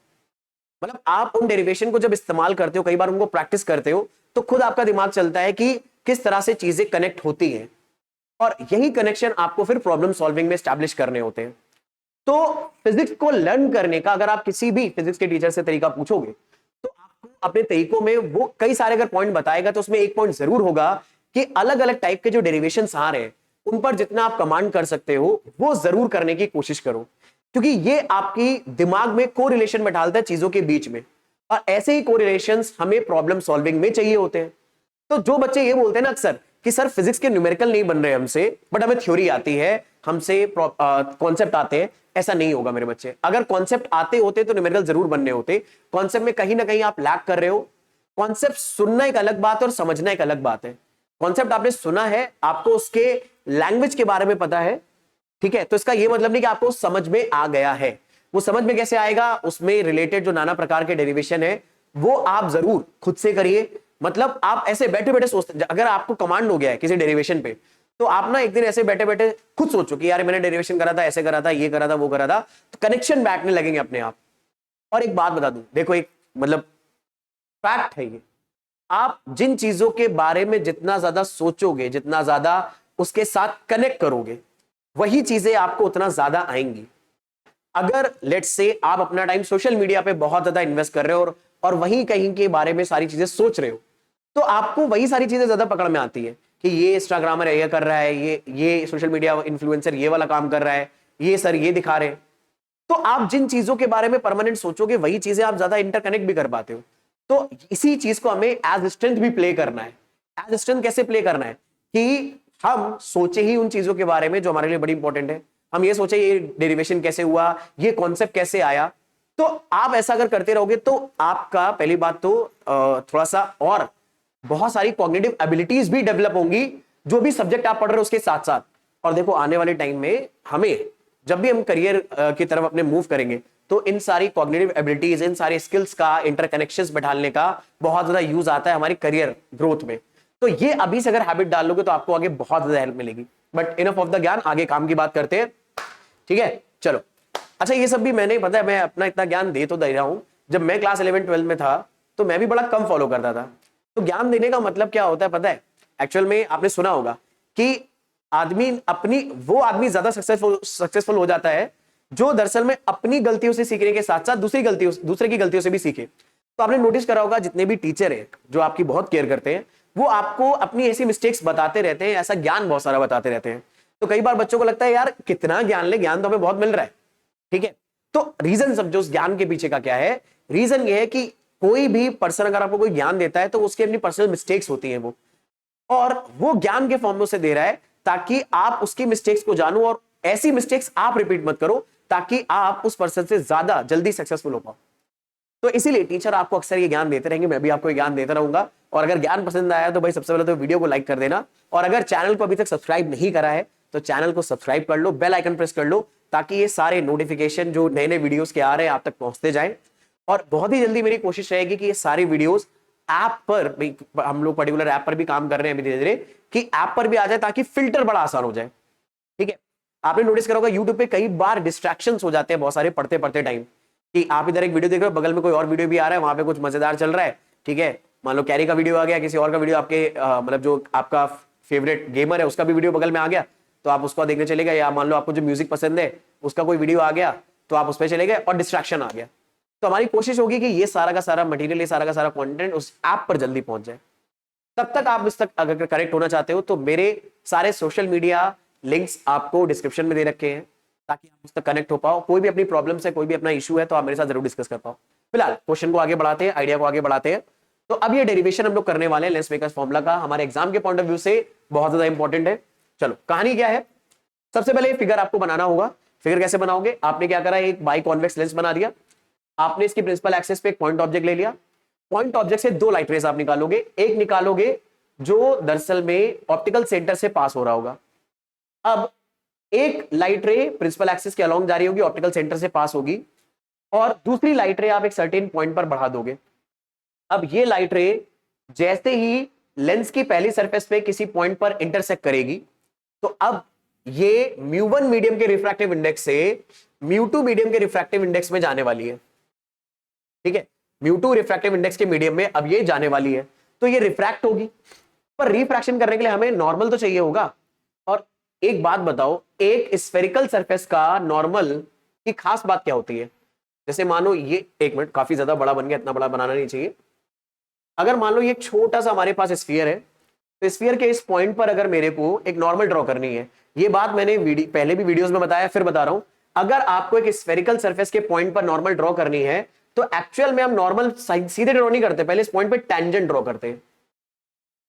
मतलब आप उन डेरिवेशन को जब इस्तेमाल करते हो, कई बार उनको प्रैक्टिस करते हो, तो खुद आपका दिमाग चलता है कि किस तरह से चीजें कनेक्ट होती हैं, और यही कनेक्शन आपको फिर प्रॉब्लम सॉल्विंग में एस्टैब्लिश करने होते हैं। तो फिजिक्स को लर्न करने का अगर आप किसी भी फिजिक्स के टीचर से तरीका पूछोगे तो आपको अपने तरीकों में वो कई सारे अगर पॉइंट बताएगा तो उसमें एक पॉइंट जरूर होगा कि अलग अलग टाइप के जो डेरिवेशंस आ रहे हैं उन पर जितना आप कमांड कर सकते हो वो जरूर करने की कोशिश करो, क्योंकि ये आपकी दिमाग में कोरिलेशन बैठालता है चीजों के बीच में, और ऐसे ही कोरिलेशंस हमें प्रॉब्लम सॉल्विंग में चाहिए होते हैं। तो जो बच्चे ये बोलते हैं ना अक्सर कि सर फिजिक्स के न्यूमेरिकल नहीं बन रहे हमसे, बट हमें थ्योरी आती है, हमसे कॉन्सेप्ट आते हैं, ऐसा नहीं होगा मेरे बच्चे। अगर कॉन्सेप्ट आते होते तो न्यूमेरिकल जरूर बनने होते। कॉन्सेप्ट में कहीं ना कहीं आप लैग कर रहे हो। कॉन्सेप्ट सुनना एक अलग बात है और समझना एक अलग बात है। कॉन्सेप्ट आपने सुना है, आपको उसके लैंग्वेज के बारे में पता है, ठीक है, तो इसका ये मतलब नहीं कि आपको समझ में आ गया है। वो समझ में कैसे आएगा, उसमें रिलेटेड जो नाना प्रकार के डेरिवेशन है वो आप जरूर खुद से करिए। मतलब आप ऐसे बैठे बैठे सोचते, अगर आपको कमांड हो गया है किसी डेरिवेशन पे, तो आप ना एक दिन ऐसे बैठे बैठे खुद सोचो कि यार मैंने डेरिवेशन करा था, ऐसे करा था, ये करा था, वो करा था, तो कनेक्शन बैठने लगेंगे अपने आप। और एक बात बता दूं, देखो एक मतलब फैक्ट है ये, आप जिन चीजों के बारे में जितना ज्यादा सोचोगे, जितना ज्यादा उसके साथ कनेक्ट करोगे, वही चीजें आपको उतना ज्यादा आएंगी। अगर लेट्स से आप अपना टाइम सोशल मीडिया पे बहुत ज्यादा इन्वेस्ट कर रहे हो और वहीं कहीं के बारे में सारी चीजें सोच रहे हो, तो आपको वही सारी चीजें ज्यादा पकड़ में आती है कि ये इंस्टाग्रामर ये कर रहा है, ये सोशल मीडिया इन्फ्लुएंसर ये वाला काम कर रहा है, ये सर ये दिखा रहे हैं। तो आप जिन चीजों के बारे में परमानेंट सोचोगे वही चीजें आप ज्यादा इंटरकनेक्ट भी कर पाते हो। तो इसी चीज को हमें एज स्ट्रेंथ भी प्ले करना है। एज स्ट्रेंथ कैसे प्ले करना है कि हम सोचे ही उन चीजों के बारे में जो हमारे लिए बड़ी इंपॉर्टेंट है। हम ये सोचे ये डेरिवेशन कैसे हुआ, ये कॉन्सेप्ट कैसे आया। तो आप ऐसा अगर करते रहोगे तो आपका पहली बात तो थोड़ा सा और बहुत सारी कॉग्निटिव एबिलिटीज भी डेवलप होंगी जो भी सब्जेक्ट आप पढ़ रहे हो उसके साथ साथ। और देखो आने वाले टाइम में हमें जब भी हम करियर की तरफ अपने मूव करेंगे तो इन सारी कॉग्निटिव एबिलिटीज, इन सारे स्किल्स का, इंटरकनेक्शंस बैठाने का बहुत ज्यादा यूज आता है हमारी करियर ग्रोथ में। तो ये अभी से अगर हैबिट डाल लोगे तो आपको आगे बहुत ज्यादा हेल्प मिलेगी। बट इनफ ऑफ द ज्ञान, आगे काम की बात करते हैं, ठीक है। चलो अच्छा, ये सब भी मैंने पता है, मैं अपना इतना ज्ञान दे तो दे रहा हूं। जब मैं क्लास 11-12 में था तो मैं भी बड़ा कम फॉलो करता था। तो ज्ञान देने का मतलब क्या होता है पता है, एक्चुअल में आपने सुना होगा कि आदमी ज्यादा सक्सेसफुल हो जाता है जो दरअसल में अपनी गलतियों से सीखने के साथ साथ दूसरे की गलतियों से भी सीखे। तो आपने नोटिस करा होगा जितने भी टीचर हैं जो आपकी बहुत केयर करते हैं वो आपको अपनी ऐसी मिस्टेक्स बताते रहते हैं, ऐसा ज्ञान बहुत सारा बताते रहते हैं। तो कई बार बच्चों को लगता है यार कितना ज्ञान ले, ज्ञान तो हमें बहुत मिल रहा है, ठीक है। तो रीजन समझो उस ज्ञान के पीछे का क्या है। रीजन ये है कि कोई भी पर्सन अगर आपको कोई ज्ञान देता है तो उसकी अपनी पर्सनल मिस्टेक्स होती हैं वो, और वो ज्ञान के फॉर्म में उसे दे रहा है ताकि आप उसकी मिस्टेक्स को जानो और ऐसी मिस्टेक्स आप रिपीट मत करो ताकि आप उस पर्सन से ज्यादा जल्दी सक्सेसफुल हो पाओ। तो इसीलिए टीचर आपको अक्सर ये ज्ञान देते रहेंगे, मैं भी आपको ये ज्ञान देता रहूंगा। और अगर ज्ञान पसंद आया तो भाई सबसे पहले तो वीडियो को लाइक कर देना, और अगर चैनल को अभी तक सब्सक्राइब नहीं करा है तो चैनल को सब्सक्राइब कर लो, बेल आइकन प्रेस कर लो ताकि ये सारे नोटिफिकेशन जो नए नए वीडियोस के आ रहे हैं आप तक पहुंचते जाएं। और बहुत ही जल्दी मेरी कोशिश रहेगी कि ये सारे वीडियोस ऐप पर, हम लोग पर्टिकुलर ऐप पर भी काम कर रहे हैं अभी धीरे धीरे, कि ऐप पर भी आ जाए ताकि फिल्टर बड़ा आसान हो जाए, ठीक है। आपने नोटिस करा होगा यूट्यूब पे कई बार डिस्ट्रैक्शंस हो जाते हैं बहुत सारे पढ़ते पढ़ते टाइम, कि आप इधर एक वीडियो देख रहे हो, बगल में कोई और वीडियो भी आ रहा है, वहां पे कुछ मजेदार चल रहा है, ठीक है, मान लो कैरी का वीडियो आ गया, किसी और का वीडियो, आपके मतलब जो आपका फेवरेट गेमर है उसका भी वीडियो बगल में आ गया, तो आप उसको देखने चले गए, या मान लो आपको जो म्यूजिक पसंद है उसका कोई वीडियो आ गया तो आप उस पर चले गए और डिस्ट्रैक्शन आ गया। तो हमारी कोशिश होगी कि ये सारा का सारा मटेरियल, ये सारा का सारा कंटेंट उस ऐप पर जल्दी पहुंच जाए। तब तक आप इस तक अगर कनेक्ट होना चाहते हो तो मेरे सारे सोशल मीडिया लिंक्स आपको डिस्क्रिप्शन में दे रखे हैं, ताकि आप उस तक कनेक्ट हो पाओ। कोई भी अपनी प्रॉब्लम्स है, कोई भी अपना इशू है, तो आप मेरे साथ जरूर डिस्कस कर पाओ। फिलहाल क्वेश्चन को आगे बढ़ाते हैं, आइडिया को आगे बढ़ाते हैं। तो अब ये डेरिवेशन हम लोग करने वाले हैं लेंस मेकर्स फॉर्मूला का, हमारे एग्जाम के पॉइंट ऑफ व्यू से बहुत ज्यादा इंपॉर्टेंट है। चलो कहानी क्या है, सबसे पहले फिगर आपको बनाना होगा। फिगर कैसे बनाओगे, आपने क्या करा, एक बाई कॉन्वेक्स लेंस बना दिया, आपने इसकी प्रिंसिपल एक्सिस पे एक पॉइंट ऑब्जेक्ट ले लिया, पॉइंट ऑब्जेक्ट से दो लाइट रेज आप निकालोगे, एक निकालोगे जो दरअसल में ऑप्टिकल सेंटर से पास हो रहा होगा। अब एक लाइट रे प्रिंसिपल एक्सिस के अलोंग जा रही होगी, ऑप्टिकल सेंटर से पास होगी, और दूसरी लाइट रे आप एक सर्टेन पॉइंट पर बढ़ा दोगे। अब ये लाइट रे जैसे ही लेंस की पहली सरफेस पे किसी पॉइंट पर इंटरसेक्ट करेगी, तो अब ये म्यू1 मीडियम के रिफ्रैक्टिव इंडेक्स से म्यू2 मीडियम के रिफ्रैक्टिव इंडेक्स में जाने वाली है। ठीक है, म्यू2 रिफ्रैक्टिव इंडेक्स के मीडियम में अब ये जाने वाली है, तो ये रिफ्रैक्ट होगी। पर रिफ्रैक्शन करने के लिए हमें नॉर्मल तो चाहिए होगा। और एक बात बताओ, एक स्फेरिकल सरफेस का नॉर्मल की खास बात क्या होती है? जैसे मानो ये, एक मिनट, काफी ज्यादा बड़ा बन गया, इतना बड़ा बनाना नहीं चाहिए। अगर मान लो ये छोटा सा हमारे पास स्फीयर है, तो स्फीयर के इस पॉइंट पर अगर मेरे को एक नॉर्मल ड्रॉ करनी है, ये बात मैंने पहले भी वीडियोस में बताया, फिर बता रहा हूं, अगर आपको एक स्फेरिकल सरफेस के पॉइंट पर नॉर्मल ड्रॉ करनी है, तो एक्चुअल में हम नॉर्मल सीधे ड्रॉ नहीं करते, पहले इस पॉइंट पे टेंजेंट ड्रॉ करते हैं।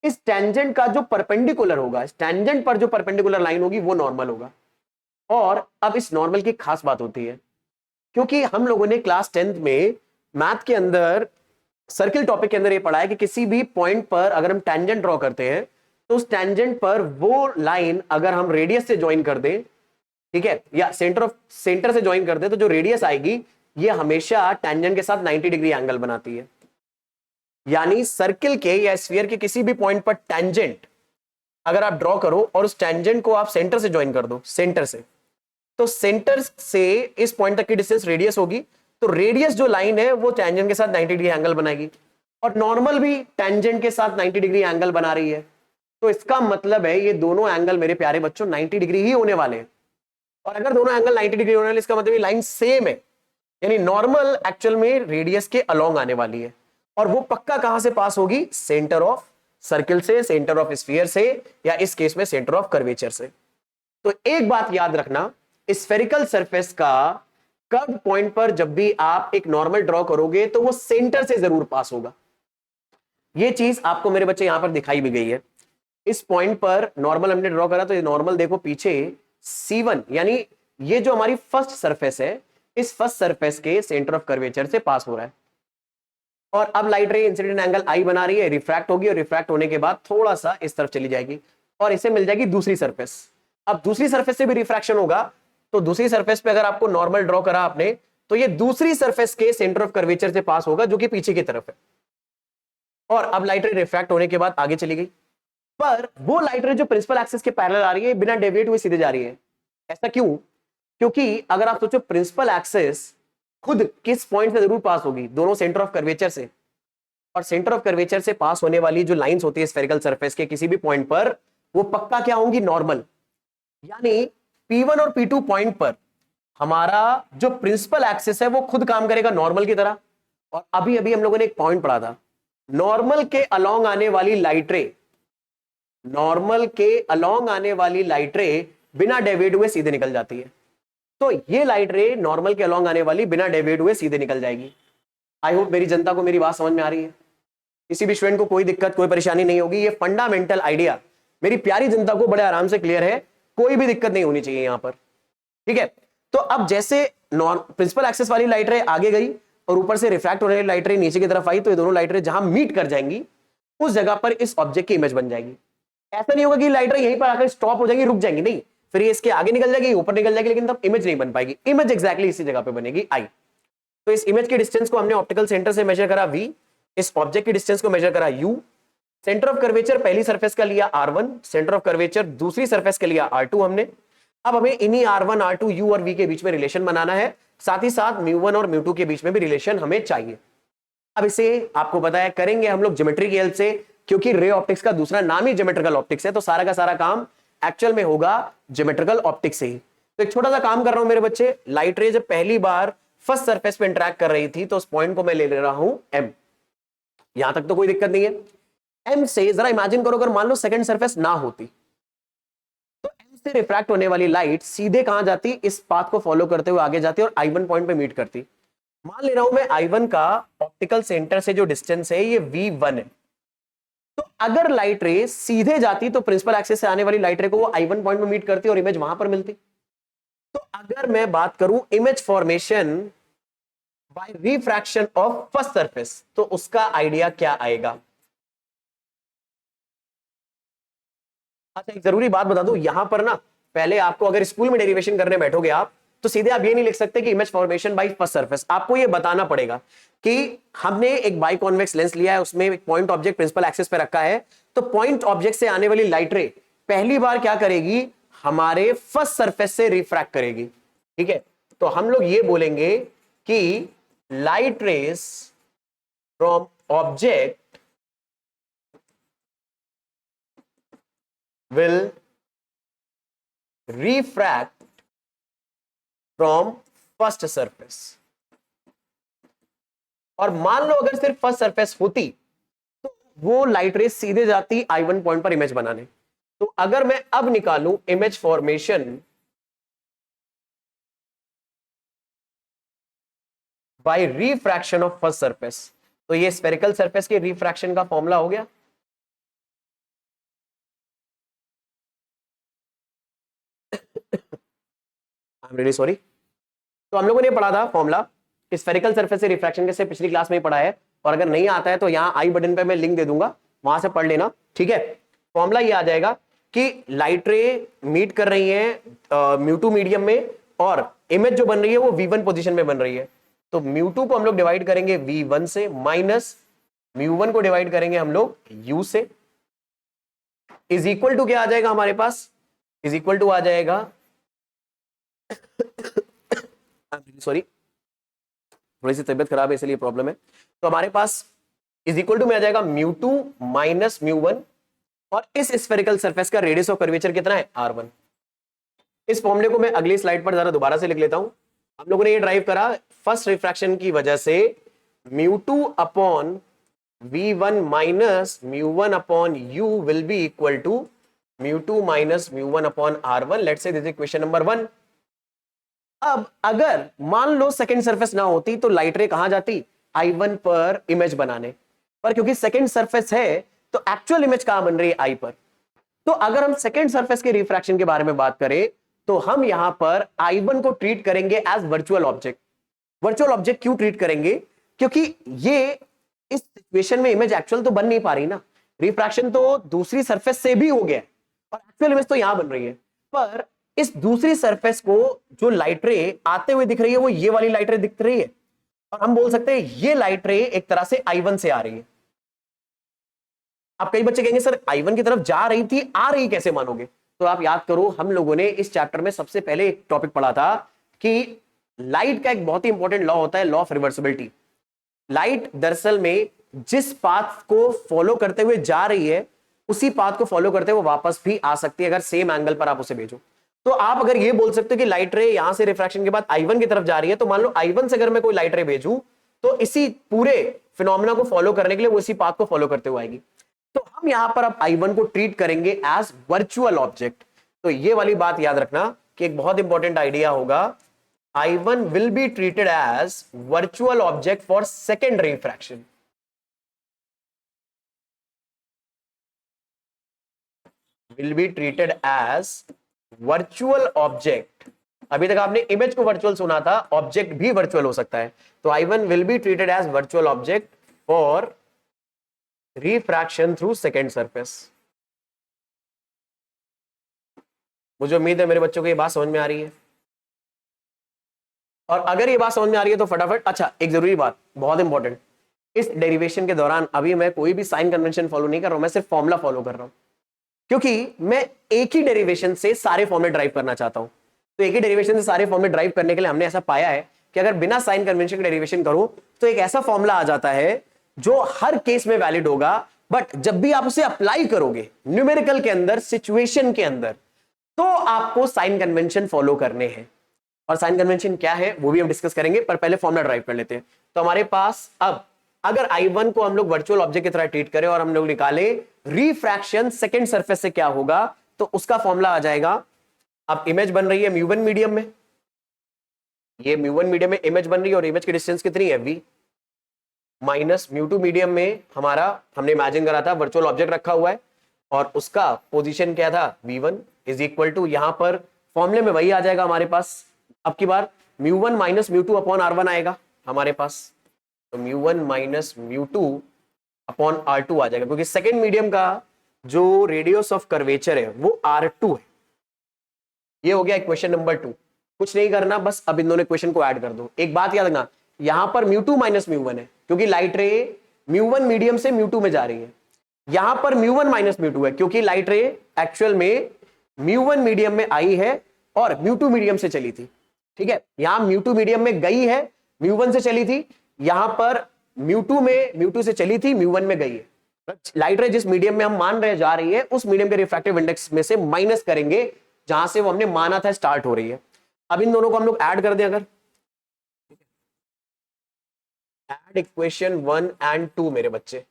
इस टेंजेंट का जो परपेंडिकुलर होगा, इस टेंजेंट पर जो परपेंडिकुलर लाइन होगी वो नॉर्मल होगा। और अब इस नॉर्मल की खास बात होती है, क्योंकि हम लोगों ने क्लास 10th में मैथ के अंदर सर्किल टॉपिक के अंदर ये पढ़ा है कि किसी भी पॉइंट पर अगर हम टेंजेंट ड्रॉ करते हैं, तो उस टेंजेंट पर वो लाइन अगर हम रेडियस से ज्वाइन कर दें, ठीक है, या सेंटर से ज्वाइन कर दें, तो जो रेडियस आएगी ये हमेशा टेंजेंट के साथ 90 डिग्री एंगल बनाती है। यानी सर्किल के या स्फीयर के किसी भी पॉइंट पर टेंजेंट अगर आप ड्रॉ करो और उस टेंजेंट को आप सेंटर से ज्वाइन कर दो, सेंटर से, तो सेंटर से इस पॉइंट तक की डिस्टेंस रेडियस होगी, तो रेडियस जो लाइन है वो टेंजेंट के साथ 90 डिग्री एंगल बनाएगी, और नॉर्मल भी टेंजेंट के साथ 90 डिग्री एंगल बना रही है। तो इसका मतलब है ये दोनों एंगल मेरे प्यारे बच्चों 90 डिग्री ही होने वाले हैं। और अगर दोनों एंगल 90 डिग्री होने वाले, इसका मतलब ये लाइन सेम है, यानी नॉर्मल एक्चुअल में रेडियस के अलोंग आने वाली है, और वो पक्का कहां से पास होगी? सेंटर ऑफ सर्किल से, सेंटर ऑफ स्फीयर से, या इस केस में सेंटर ऑफ कर्वेचर से। तो एक बात याद रखना, स्फेरिकल सरफेस का कर्व पॉइंट पर जब भी आप एक नॉर्मल ड्रॉ करोगे तो वो सेंटर से जरूर पास होगा। ये चीज आपको मेरे बच्चे यहां पर दिखाई भी गई है। इस पॉइंट पर नॉर्मल हमने ड्रॉ करा, तो ये नॉर्मल देखो पीछे C1, यानी ये जो हमारी फर्स्ट सरफेस है, इस फर्स्ट सरफेस के सेंटर ऑफ कर्वेचर से पास हो रहा है। और अब लाइट रे इंसिडेंट एंगल आई बना रही है, रिफ्रैक्ट होगी, और रिफ्रैक्ट होने के बाद थोड़ा सा इस तरफ चली जाएगी और इसे मिल जाएगी दूसरी सरफेस। अब दूसरी सरफेस से भी रिफ्रैक्शन होगा, तो दूसरी सरफेस पे अगर आपको नॉर्मल ड्रॉ करा आपने, तो ये दूसरी सरफेस के सेंटर ऑफ कर्वेचर से पास होगा, जो कि पीछे की तरफ है। और अब लाइट रे रिफ्रैक्ट होने के बाद आगे चली गई, पर वो लाइट रे जो प्रिंसिपल एक्सिस के पैरेलल आ रही है, बिना डेविएट हुए सीधे जा रही है। ऐसा क्यों? क्योंकि अगर आप सोचो, प्रिंसिपल एक्सिस खुद किस पॉइंट से जरूर पास होगी? दोनों सेंटर ऑफ कर्वेचर से। और सेंटर ऑफ कर्वेचर से पास होने वाली जो लाइंस होती है स्फेरिकल सरफेस के किसी भी पॉइंट पर, वो पक्का क्या होंगी? नॉर्मल। यानी P1 और P2 पॉइंट पर हमारा जो प्रिंसिपल एक्सिस है वो खुद काम करेगा नॉर्मल की तरह। और अभी अभी हम लोगों ने एक पॉइंट पढ़ा था, नॉर्मल के अलोंग आने वाली लाइट रे, नॉर्मल के अलोंग आने वाली लाइट रे बिना डेविएट हुए सीधे निकल जाती है। तो ये लाइट रे नॉर्मल के अलोंग आने वाली बिना डेविएट हुए सीधे निकल जाएगी। आई होप मेरी जनता को मेरी बात समझ में आ रही है, किसी भी स्टूडेंट को कोई दिक्कत, कोई परेशानी नहीं होगी। ये फंडामेंटल आइडिया मेरी प्यारी जनता को बड़े आराम से क्लियर है, कोई भी दिक्कत नहीं होनी चाहिए यहां पर, ठीक है। तो अब जैसे प्रिंसिपल एक्सिस वाली लाइट रे आगे गई और ऊपर से रिफ्रैक्ट होने वाली लाइट रे नीचे की तरफ आई, तो ये दोनों लाइट रे जहां मीट कर जाएंगी उस जगह पर इस ऑब्जेक्ट की इमेज बन जाएगी। ऐसा नहीं होगा कि लाइट रे यहीं पर आकर स्टॉप हो जाएगी, रुक जाएंगी, नहीं, फिर ये इसके आगे निकल जाएगी, ऊपर निकल जाएगी, लेकिन तब इमेज नहीं बन पाएगी। इमेज एक्जैक्टली इसी जगह पे बनेगी, आई। तो इस इमेज के डिस्टेंस को हमने ऑप्टिकल सेंटर से मेजर करा V, इस ऑब्जेक्ट की डिस्टेंस को मेजर करा U, सेंटर ऑफ कर्वेचर पहली सरफेस का लिया R1, सेंटर ऑफ कर्वेचर दूसरी सरफेस के लिया R2 हमने, अब हमें इन्हीं R1 R2 U और V के बीच में रिलेशन बनाना है, साथ ही साथ μ1 और μ2 के बीच में भी रिलेशन हमें चाहिए। अब इसे आपको पता है करेंगे हम लोग ज्योमेट्री की हेल्प से, क्योंकि रे ऑप्टिक्स का दूसरा नाम ही ज्योमेट्रिकल ऑप्टिक्स है, तो सारा का सारा काम एक्चुअल में होगा ज्योमेट्रिकल ऑप्टिक्स से ही। तो एक छोटा सा काम कर रहा हूं मेरे बच्चे, लाइट रे जब पहली बार फर्स्ट सरफेस पे इंटरेक्ट कर रही थी तो उस पॉइंट को मैं ले रहा हूं M। यहां तक तो कोई दिक्कत नहीं है। M से जरा इमेजिन करो, अगर मान लो सेकंड सरफेस ना होती तो M से रिफ्रैक्ट होने वाली लाइट सीधे कहां जाती, इस पाथ को फॉलो करते हुए आगे जाती और I1 पॉइंट पे मीट करती। मान ले रहा हूं मैं I1 का ऑप्टिकल सेंटर से जो डिस्टेंस है ये V1 है। तो अगर लाइट रे सीधे जाती तो प्रिंसिपल एक्सिस से आने वाली लाइट रे को वो I1 पॉइंट में मीट करती और इमेज वहां पर मिलती। तो अगर मैं बात करूं image formation by refraction of first surface, तो उसका आइडिया क्या आएगा? अच्छा, एक जरूरी बात बता दूं यहां पर ना, पहले आपको अगर स्कूल में डेरिवेशन करने बैठोगे आप, तो सीधे आप ये नहीं लिख सकते कि image formation by first surface. आपको ये बताना पड़ेगा कि हमने एक बाई कॉन्वेक्स लेंस लिया है, उसमें एक पॉइंट ऑब्जेक्ट प्रिंसिपल एक्सिस पे रखा है, तो पॉइंट ऑब्जेक्ट से आने वाली लाइट रे पहली बार क्या करेगी, हमारे फर्स्ट सरफेस से रिफ्रैक्ट करेगी। ठीक है, तो हम लोग ये बोलेंगे कि light rays from object will refract from first surface। और मान लो अगर सिर्फ फर्स्ट सरफेस होती तो वो लाइट रेस सीधे जाती I1 पॉइंट पर इमेज बनाने। तो अगर मैं अब निकालूं image formation by refraction of first surface, तो ये स्फेरिकल सरफेस के रिफ्रैक्शन का फॉर्मूला हो गया। I am really sorry. तो हम लोगों ने पढ़ा था फॉर्मूला, स्फेरिकल सरफेस से रिफ्रैक्शन कैसे, पिछली क्लास में ही पढ़ा है, और अगर नहीं आता है तो यहां आई बटन पे मैं लिंक दे दूंगा, वहां से पढ़ लेना। ठीक है, फॉर्मूला ये आ जाएगा कि लाइट रे मीट कर रही है म्यू2 मीडियम में, और इमेज जो बन रही है वो V1 पोजीशन में बन रही है। तो म्यू2 को हम लोग डिवाइड करेंगे V1 से, माइनस म्यू1 को डिवाइड करेंगे हम लोग U से, इज इक्वल टू क्या आ जाएगा हमारे पास, इज इक्वल टू आ जाएगा सॉरी थोड़ी सी तबियत खराब है इसलिए प्रॉब्लम है। तो हमारे पास इज इक्वल टू में आ जाएगा म्यू2 माइनस म्यू1, और इस स्फेरिकल सरफेस का रेडियस ऑफ कर्वेचर कितना है, R1। इस फॉर्मूले को मैं अगली स्लाइड पर जरा दोबारा से लिख लेता हूं। हम लोगों ने ये ड्राइव करा फर्स्ट रिफ्रैक्शन की वजह से mu two upon V1 minus mu one upon U will be equal to mu two minus mu one upon R1। Let's say this is equation number 1। अब अगर मान लो सेकंड सरफेस ना होती तो लाइट रे कहां जाती, I1 पर इमेज बनाने, पर क्योंकि सेकंड सरफेस है तो एक्चुअल इमेज कहां बन रही है, I पर। तो अगर हम सेकंड सरफेस के रिफ्रैक्शन के बारे में बात करें तो हम यहां पर I1 को ट्रीट करेंगे as virtual object. Virtual object क्यों ट्रीट करेंगे, क्योंकि ये इस सिचुएशन में इमेज एक्चुअल तो बन नहीं पा रही ना, रिफ्रैक्शन तो दूसरी सरफेस से भी हो गया और एक्चुअल इमेज तो यहां बन रही है, पर इस दूसरी सरफेस को जो लाइट रे आते हुए दिख रही है वो ये वाली लाइट रे दिख रही है, और हम बोल सकते हैं ये लाइट रे एक तरह से I1 से आ रही है। अब कई बच्चे कहेंगे सर I1 की तरफ जा रही थी, आ रही कैसे मानोगे? तो आप याद करो, हम लोगों ने इस चैप्टर में सबसे पहले एक टॉपिक पढ़ा था कि लाइट का एक बहुत ही इंपॉर्टेंट लॉ होता है, लॉ ऑफ रिवर्सिबिलिटी। लाइट दरअसल में जिस पाथ को फॉलो करते हुए जा रही है उसी पाथ को फॉलो करते हुए वापस भी आ सकती है अगर सेम एंगल पर आप उसे भेजो। तो आप अगर ये बोल सकते हो कि लाइट रे यहां से रिफ्रैक्शन के बाद I1 की तरफ जा रही है, तो मान लो I1 से अगर मैं कोई लाइट रे भेजूं तो इसी पूरे फिनोमेना को फॉलो करने के लिए वो इसी पाथ को फॉलो करते हुए आएगी। तो हम यहां पर अब I1 को ट्रीट करेंगे एज वर्चुअल ऑब्जेक्ट। तो ये वाली बात याद रखना कि एक बहुत इंपॉर्टेंट आइडिया होगा, I1 will be treated as virtual object for second refraction। will be treated as virtual object। अभी तक आपने इमेज को वर्चुअल सुना था, ऑब्जेक्ट भी वर्चुअल हो सकता है। तो I1 will be treated as virtual object for refraction through second surface। मुझे उम्मीद है मेरे बच्चों को ये बात समझ में आ रही है, और अगर ये बात समझ में आ रही है तो फटाफट, अच्छा एक जरूरी बात बहुत इंपॉर्टेंट, इस डेरिवेशन के दौरान अभी मैं कोई भी साइन कन्वेंशन फॉलो नहीं कर रहा हूं, मैं सिर्फ फॉर्मूला फॉलो कर रहा हूं। क्योंकि मैं एक ही डेरिवेशन से सारे फॉर्मूले ड्राइव करना चाहता हूं। तो एक ही डेरिवेशन से सारे फॉर्मूले ड्राइव करने के लिए हमने ऐसा पाया है कि अगर बिना साइन कन्वेंशन के डेरिवेशन करूं तो एक ऐसा फॉर्मूला आ जाता है जो हर केस में वैलिड होगा, बट जब भी आप उसे अप्लाई करोगे न्यूमेरिकल के अंदर, सिचुएशन के अंदर, तो आपको साइन कन्वेंशन फॉलो करने हैं। और साइन कन्वेंशन क्या है वो भी हम डिस्कस करेंगे, पर पहले फॉर्मूला ड्राइव कर लेते हैं। तो हमारे पास अब अगर I1 को हम लोग वर्चुअल ऑब्जेक्ट की तरह ट्रीट करें और हम लोग निकाले रिफ्रैक्शन सेकंड सरफेस से क्या होगा, तो उसका फॉर्मूला आ जाएगा। अब इमेज बन रही है म्यू1 मीडियम में, ये म्यू1 मीडियम में इमेज बन रही है और इमेज की डिस्टेंस कितनी है v, माइनस म्यू2 मीडियम में हमारा हमने इमेजिन करा था वर्चुअल ऑब्जेक्ट रखा हुआ है और उसका पोजीशन क्या था v1 इज इक्वल टू, यहां पर फॉर्मूले में वही आ जाएगा हमारे पास। अब की बार म्यू1 माइनस म्यू2 अपॉन r1 आएगा हमारे पास, तो म्यू1 माइनस म्यू2 अपॉन r2 आ जाएगा, क्योंकि सेकेंड मीडियम का जो रेडियस ऑफ कर्वेचर है वो r2 है। ये हो गया इक्वेशन नंबर 2। कुछ नहीं करना, बस अब इन दोनों इक्वेशन को ऐड कर दो। एक बात याद रखना, यहां पर म्यू2 माइनस म्यू1 है क्योंकि लाइट रे म्यू1 मीडियम से म्यू2 में जा रही है। यहां पर म्यू1 माइनस म्यू2 है क्योंकि लाइट रे एक्चुअल में म्यू1 मीडियम में आई है और म्यू2 मीडियम से चली थी। ठीक है, यहां म्यू2 मीडियम में गई है, म्यू1 से चली थी, यहां पर म्यू2 से चली थी, म्यू1 में गई है। लाइट रे जिस मीडियम में हम मान रहे जा रही है उस मीडियम के रिफ्रैक्टिव इंडेक्स में से माइनस करेंगे जहां से वो हमने माना था स्टार्ट हो रही है। अब इन दोनों को हम लोग ऐड कर दें, अगर ऐड इक्वेशन 1 एंड 2 मेरे बच्चे,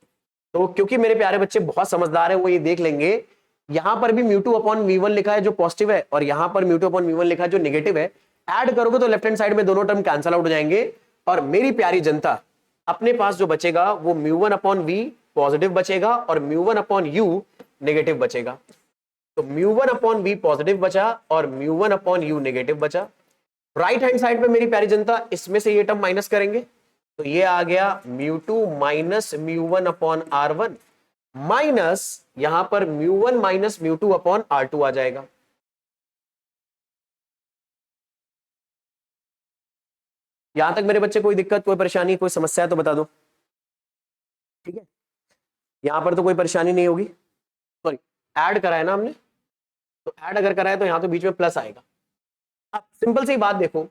तो क्योंकि मेरे प्यारे बच्चे बहुत समझदार है वो ये देख लेंगे यहां पर भी म्यू2 अपॉन v1 लिखा है जो पॉजिटिव है और यहां पर म्यू2 अपॉन v1 लिखा है जो नेगेटिव है। ऐड करोगे तो लेफ्ट हैंड साइड में दोनों टर्म कैंसिल आउट हो जाएंगे और मेरी प्यारी जनता अपने पास जो बचेगा वो म्यू1 अपॉन v पॉजिटिव बचेगा और म्यू1 अपॉन u नेगेटिव बचेगा। तो म्यू1 अपॉन v पॉजिटिव बचा और म्यू1 अपॉन u नेगेटिव बचा। राइट हैंड साइड पे मेरी प्यारी जनता इसमें से ये टर्म माइनस करेंगे तो ये आ गया म्यू2 minus mu one upon r1 minus यहां पर म्यू1 माइनस म्यू2 अपॉन r2 आ जाएगा। यहां तक मेरे बच्चे कोई दिक्कत, कोई परेशानी, कोई समस्या है तो बता दो। ठीक है, यहां पर तो कोई परेशानी नहीं होगी। सॉरी, ऐड करा है ना हमने, तो ऐड अगर करा है तो यहां तो बीच में प्लस आएगा। अब सिंपल सी बात देखो,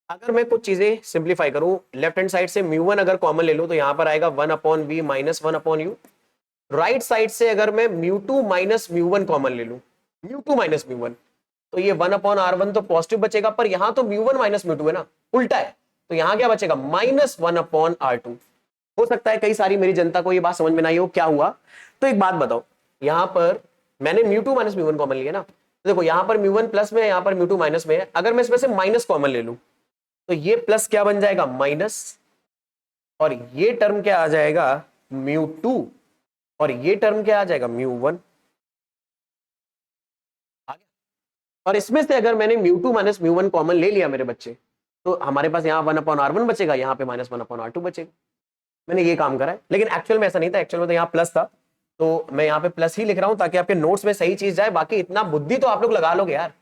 अगर मैं कुछ चीजें सिंप्लीफाई करूं, लेफ्ट हैंड साइड से म्यू1 अगर कॉमन ले लो तो यहां पर आएगा 1 upon v minus 1 upon u। Right side से अगर मैं म्यू2 माइनस म्यू1 कॉमन ले लूं, म्यू2 माइनस म्यू1, तो ये 1 अपॉन r1 तो पॉजिटिव बचेगा, पर यहां तो म्यू1 माइनस म्यू2 है ना, उल्टा है, तो यहां क्या बचेगा माइनस 1 अपॉन r2। हो सकता है कई सारी मेरी जनता को ये बात समझ में नहीं हो क्या हुआ। तो एक बात बताओ, यहां पर मैंने म्यू2 माइनस म्यू1 कॉमन लिया ना, तो देखो यहां पर म्यू1 प्लस में है, यहां पर म्यू2 माइनस में है। अगर मैं इसमें से माइनस कॉमन ले लूं तो ये प्लस क्या बन जाएगा माइनस, और ये टर्म क्या आ जाएगा म्यू2, और ये टर्म क्या आ जाएगा म्यू1। और इसमें से अगर मैंने म्यू2 माइनस म्यू1 कॉमन ले लिया मेरे बच्चे, तो हमारे पास यहाँ 1 अपॉन r1 बचेगा, यहाँ पे माइनस 1 अपॉन r2 बचेगा। मैंने ये काम करा है, लेकिन एक्चुअल में ऐसा नहीं था, एक्चुअल में तो यहाँ प्लस था, तो मैं यहाँ पे प्लस ही लिख रहा हूं ताकि आपके नोट्स में सही चीज जाए। बाकी इतना बुद्धि तो आप लोग लगा लोगे यार।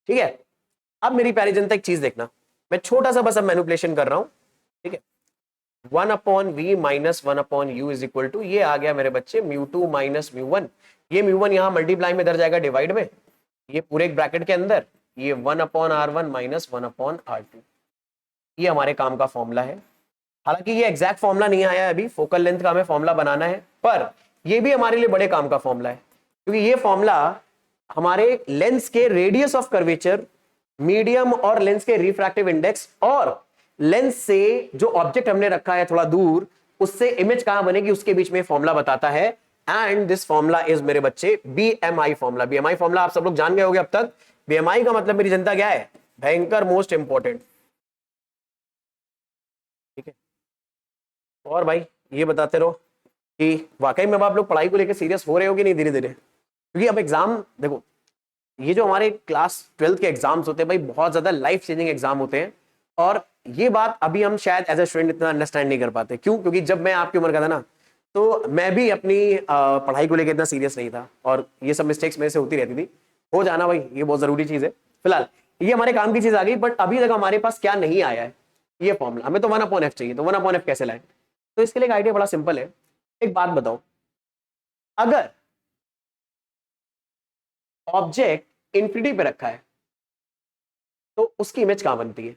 ठीक है, अब मेरी प्यारी जनता एक चीज देखना, मैं छोटा सा बस अब मैनिपुलेशन कर रहा हूं। ठीक है, 1 upon v minus 1 upon u is equal to, ये आ गया मेरे बच्चे म्यू2 माइनस म्यू1। ये म्यू1 यहाँ मल्टीप्लाई में इधर जाएगा डिवाइड में, ये पूरे एक ब्रैकेट के अंदर, ये 1 upon r1 minus 1 upon r2। ये हमारे काम का फॉर्मूला है। हालांकि ये एग्जैक्ट फॉर्मूला नहीं आया है अभी, फोकल लेंथ का हमें फॉर्मूला बनाना है, पर ये भी हमारे लिए बड़े काम का फॉर्मूला है, क्योंकि ये फॉर्मूला हमारे लेंस के रेडियस ऑफ कर्वेचर, मीडियम और लेंस के रिफ्रैक्टिव इंडेक्स और लेंस से जो ऑब्जेक्ट हमने रखा है थोड़ा दूर उससे इमेज कहां बनेगी उसके बीच में फॉर्मूला बताता है। एंड दिस फॉर्मूला इज मेरे बच्चे BMI फॉर्मूला। BMI फॉर्मूला आप सब लोग जान गए होंगे अब तक। BMI का मतलब मेरी जनता क्या है, भयंकर मोस्ट इंपॉर्टेंट। ठीक है, और भाई ये बताते रहो कि वाकई में अब आप लोग पढ़ाई को लेकर सीरियस हो रहे हो कि नहीं धीरे धीरे, क्योंकि अब एग्जाम देखो, ये जो हमारे क्लास 12th के एग्जाम्स होते हैं भाई बहुत ज्यादा लाइफ चेंजिंग एग्जाम होते हैं, और ये बात अभी हम शायद एज ए स्टूडेंट इतना अंडरस्टैंड नहीं कर पाते। क्यों? क्योंकि जब मैं आपकी उम्र का था ना, तो मैं भी अपनी पढ़ाई को लेकर इतना सीरियस नहीं था और ये सब मिस्टेक्स मेरे से होती रहती थी। हो जाना भाई, ये बहुत जरूरी चीज है। फिलहाल ये हमारे काम की चीज आ गई, बट अभी तक हमारे पास क्या नहीं आया है, ये फॉर्मूला। हमें तो 1 अपॉन f चाहिए, तो 1 अपॉन f कैसे लाए? तो इसके लिए एक आइडिया बड़ा सिंपल है। एक बात बताओ, अगर ऑब्जेक्ट इंफिनिटी पे रखा है तो उसकी इमेज कहां बनती है?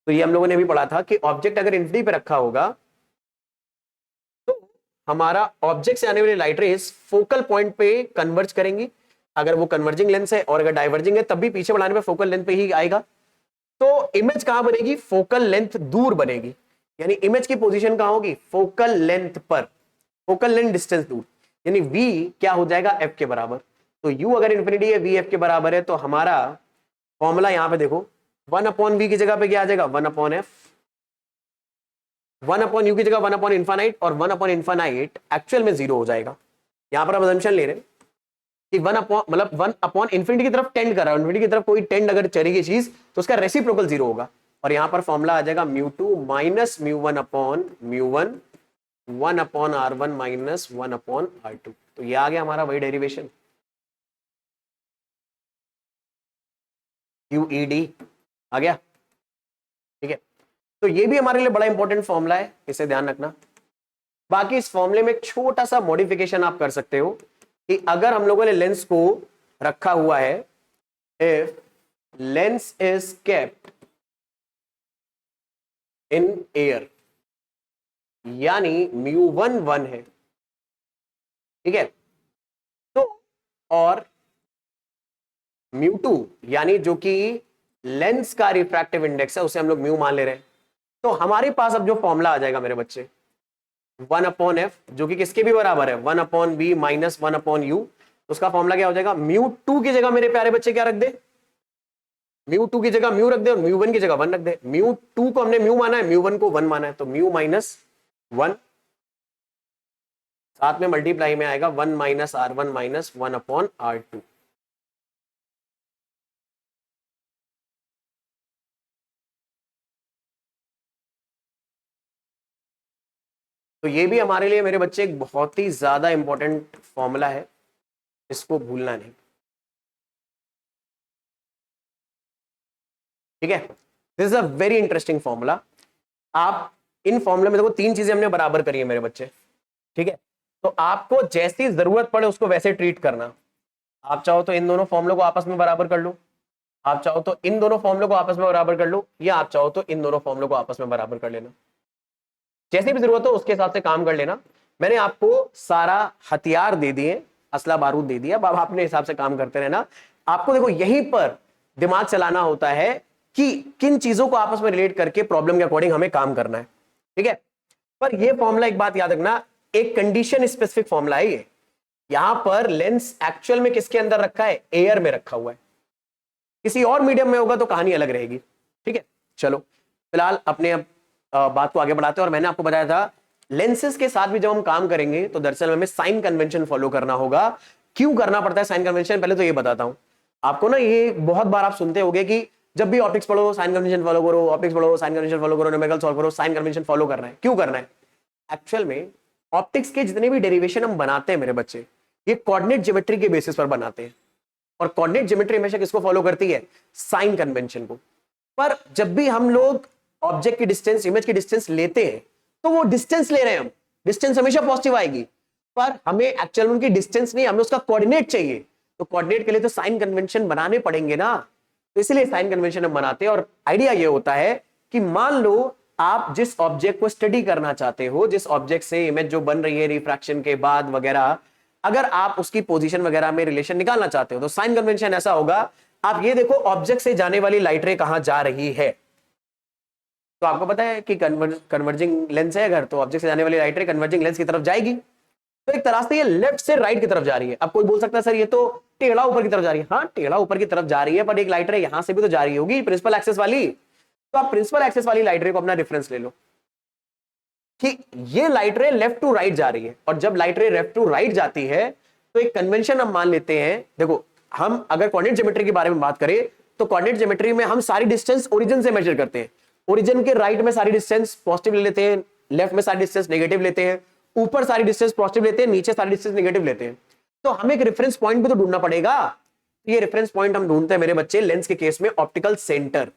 तो ये हम लोगों ने भी पढ़ा था कि ऑब्जेक्ट अगर इंफिनिटी पे रखा होगा तो हमारा ऑब्जेक्ट से आने वाली लाइट रेस फोकल पॉइंट पे कन्वर्ज करेंगी। अगर वो कन्वर्जिंग लेंस है और अगर डाइवर्जिंग है तब भी पीछे बढ़ाने पे फोकल लेंथ पे ही आएगा। तो इमेज कहां बनेगी? फोकल लेंथ दूर बनेगी, यानी इमेज की पोजीशन कहां होगी? फोकल लेंथ पर, फोकल लेंथ डिस्टेंस दूर, यानी v क्या हो जाएगा? f के बराबर। तो u अगर इंफिनिटी है, v f के बराबर है, तो हमारा फॉर्मूला यहां पे देखो 1/v की जगह पे क्या आ जाएगा? 1/f। 1/u की जगह 1/इनफाइनाइट, और 1/इनफाइनाइट एक्चुअल में 0 हो जाएगा। यहां पर हम अजम्पशन ले रहे हैं कि 1/इनफिनिटी की तरफ टेंड कर रहा है, इनफिनिटी की तरफ कोई टेंड अगर चलेगी चीज तो उसका रेसिप्रोकल 0 होगा। और यहां पर फॉर्मूला आ जाएगा μ2 माइनस μ1/μ1 1/r1 माइनस 1/r2। तो ये आ गया हमारा वही डेरिवेशन QED आ गया। ठीक है, तो ये भी हमारे लिए बड़ा इंपॉर्टेंट फॉर्मूला है, इसे ध्यान रखना। बाकी इस फॉर्मूले में एक छोटा सा मॉडिफिकेशन आप कर सकते हो कि अगर हम लोगों ने लेंस को रखा हुआ है, if lens is kept in air, यानी μ1 1 है, ठीक है, तो और μ2 यानी जो कि लेंस का रिफ्रैक्टिव इंडेक्स है उसे हम लोग म्यू मान ले रहे हैं, तो हमारे पास अब जो फॉर्मूला आ जाएगा मेरे बच्चे 1/f जो कि किसके भी बराबर है? 1/b minus 1/u। उसका फॉर्मूला क्या हो जाएगा? μ2 की जगह मेरे प्यारे बच्चे क्या रख दे? μ2 की जगह म्यू रख दे और μ1 की जगह 1 रख दे। μ2 को हमने म्यू माना है, μ1 को 1 माना है, तो म्यू माइनस 1 साथ में मल्टीप्लाई में आएगा 1 माइनस r1 माइनस 1/r2। तो ये भी हमारे लिए मेरे बच्चे एक बहुत ही ज्यादा इंपॉर्टेंट फॉर्मूला है, इसको भूलना नहीं। ठीक है, this is a very interesting formula. आप इन फॉर्मूले में देखो 3 चीजें हमने बराबर करी है मेरे बच्चे। ठीक है, तो आपको जैसी जरूरत पड़े उसको वैसे ट्रीट करना। आप चाहो तो इन दोनों फॉर्मूलों को आपस में बराबर कर लो, आप चाहो तो इन दोनों फॉर्मूलों को आपस में बराबर कर लो, या आप चाहो तो इन दोनों फॉर्मूलों को आपस में बराबर कर लेना। जैसी भी जरूरत हो उसके हिसाब से काम कर लेना। मैंने आपको सारा हथियार दे दिए, असला बारूद दे दिया, अब आप अपने हिसाब से काम करते रहना। आपको देखो यहीं पर दिमाग चलाना होता है कि किन चीजों को आपस में रिलेट करके प्रॉब्लम के अकॉर्डिंग हमें काम करना है। ठीक है, पर यह फॉर्मूला एक बात याद रखना, एक कंडीशन स्पेसिफिक फॉर्मूला है ये। यहां पर लेंस एक्चुअल में किसके अंदर रखा है? एयर में रखा हुआ है। किसी और मीडियम में होगा तो कहानी अलग रहेगी। ठीक है, चलो फिलहाल अपने बात को आगे बढ़ाते हैं। और मैंने आपको बताया था लेंसेज के साथ भी जब हम काम करेंगे तो दरअसल हमें साइन कन्वेंशन फॉलो करना होगा। क्यों करना पड़ता है साइन कन्वेंशन, पहले तो ये बताता हूं आपको ना। ये बहुत बार आप सुनते होंगे कि जब भी ऑप्टिक्स पढ़ो साइन कन्वेंशन फॉलो करो, ऑप्टिक्स पढ़ो साइन कन्वेंशन फॉलो करो, न्यूमेरिकल सॉल्व करो, साइन कन्वेंशन फॉलो करना है। क्यों करना है? एक्चुअल में ऑप्टिक्स के जितने भी डेरिवेशन हम बनाते हैं मेरे बच्चे, ये कोऑर्डिनेट ज्योमेट्री के बेसिस पर बनाते हैं। और कोऑर्डिनेट ज्योमेट्री हमेशा किसको फॉलो करती है? साइन कन्वेंशन को। पर जब भी हम लोग ऑब्जेक्ट की डिस्टेंस, इमेज की डिस्टेंस लेते हैं तो वो डिस्टेंस ले रहे हैं हम, डिस्टेंस हमेशा पॉजिटिव आएगी, पर हमें एक्चुअल में उनकी डिस्टेंस नहीं, हमें उसका कोऑर्डिनेट चाहिए। तो कोऑर्डिनेट के लिए तो साइन कन्वेंशन बनाने पड़ेंगे ना, तो इसलिए साइन कन्वेंशन हम बनाते हैं। और आइडिया ये होता है कि मान लो आप जिस ऑब्जेक्ट को स्टडी करना चाहते हो, जिस ऑब्जेक्ट से इमेज जो बन रही है रिफ्रैक्शन के बाद वगैरह, अगर आप उसकी पोजीशन वगैरह में रिलेशन निकालना चाहते हो तो साइन कन्वेंशन ऐसा होगा, आप ये देखो ऑब्जेक्ट से जाने वाली लाइट रे कहां जा रही है। तो आपको पता है कि कन्वर्जिंग लेंस है अगर, तो ऑब्जेक्ट से जाने वाली लाइट रे कन्वर्जिंग लेंस की तरफ जाएगी। तो एक तरह से ये लेफ्ट से राइट की तरफ जा रही है। अब कोई बोल सकता है सर ये तो टेढ़ा ऊपर की तरफ जा रही है। हाँ, टेढ़ा ऊपर की तरफ जा रही है, पर एक लाइट रे यहां से भी तो जा रही होगी प्रिंसिपल एक्सेस वाली। तो आप प्रिंसिपल एक्सेस वाली लाइट रे को अपना रेफरेंस ले लो कि ये लाइट रे लेफ्ट टू राइट जा रही है। और जब लाइट रे लेफ्ट टू राइट जाती है तो एक कन्वेंशन हम मान लेते हैं। देखो, हम अगर कोऑर्डिनेट ज्योमेट्री के बारे में बात करें तो कोऑर्डिनेट ज्योमेट्री में हम सारी डिस्टेंस ओरिजिन से मेजर करते हैं। ओरिजिन के राइट में सारी डिस्टेंस पॉजिटिव ले लेते हैं, लेफ्ट में सारी डिस्टेंस नेगेटिव लेते हैं, ऊपर सारी डिस्टेंस पॉजिटिव लेते हैं, नीचे सारी डिस्टेंस नेगेटिव लेते हैं। तो हमें एक रेफरेंस पॉइंट भी तो ढूंढना पड़ेगा। ये रेफरेंस पॉइंट हम ढूंढते हैं मेरे बच्चे लेंस के केस में ऑप्टिकल सेंटर।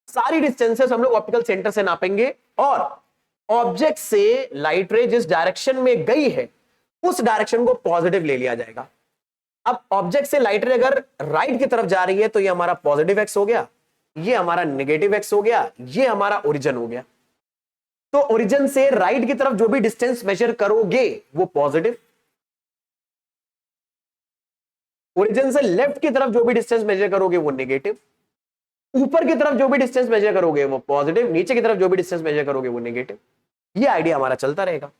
सारी डिस्टेंसेस हम लोग ऑप्टिकल सेंटर से नापेंगे और ऑब्जेक्ट से लाइट रे जिस डायरेक्शन में गई है उस डायरेक्शन को पॉजिटिव ले लिया जाएगा। अब ऑब्जेक्ट से लाइट रे अगर राइट की तरफ जा रही है तो ये हमारा पॉजिटिव एक्स हो गया, ये हमारा नेगेटिव एक्स हो गया, ये हमारा ओरिजिन हो गया। तो ओरिजिन से राइट की तरफ जो भी डिस्टेंस मेजर करोगे वो पॉजिटिव, ओरिजिन से लेफ्ट की तरफ जो भी डिस्टेंस मेजर करोगे वो नेगेटिव, ऊपर की तरफ जो भी डिस्टेंस मेजर करोगे वो पॉजिटिव, नीचे की तरफ जो भी डिस्टेंस मेजर करोगे वो नेगेटिव। ये आइडिया हमारा चलता रहेगा।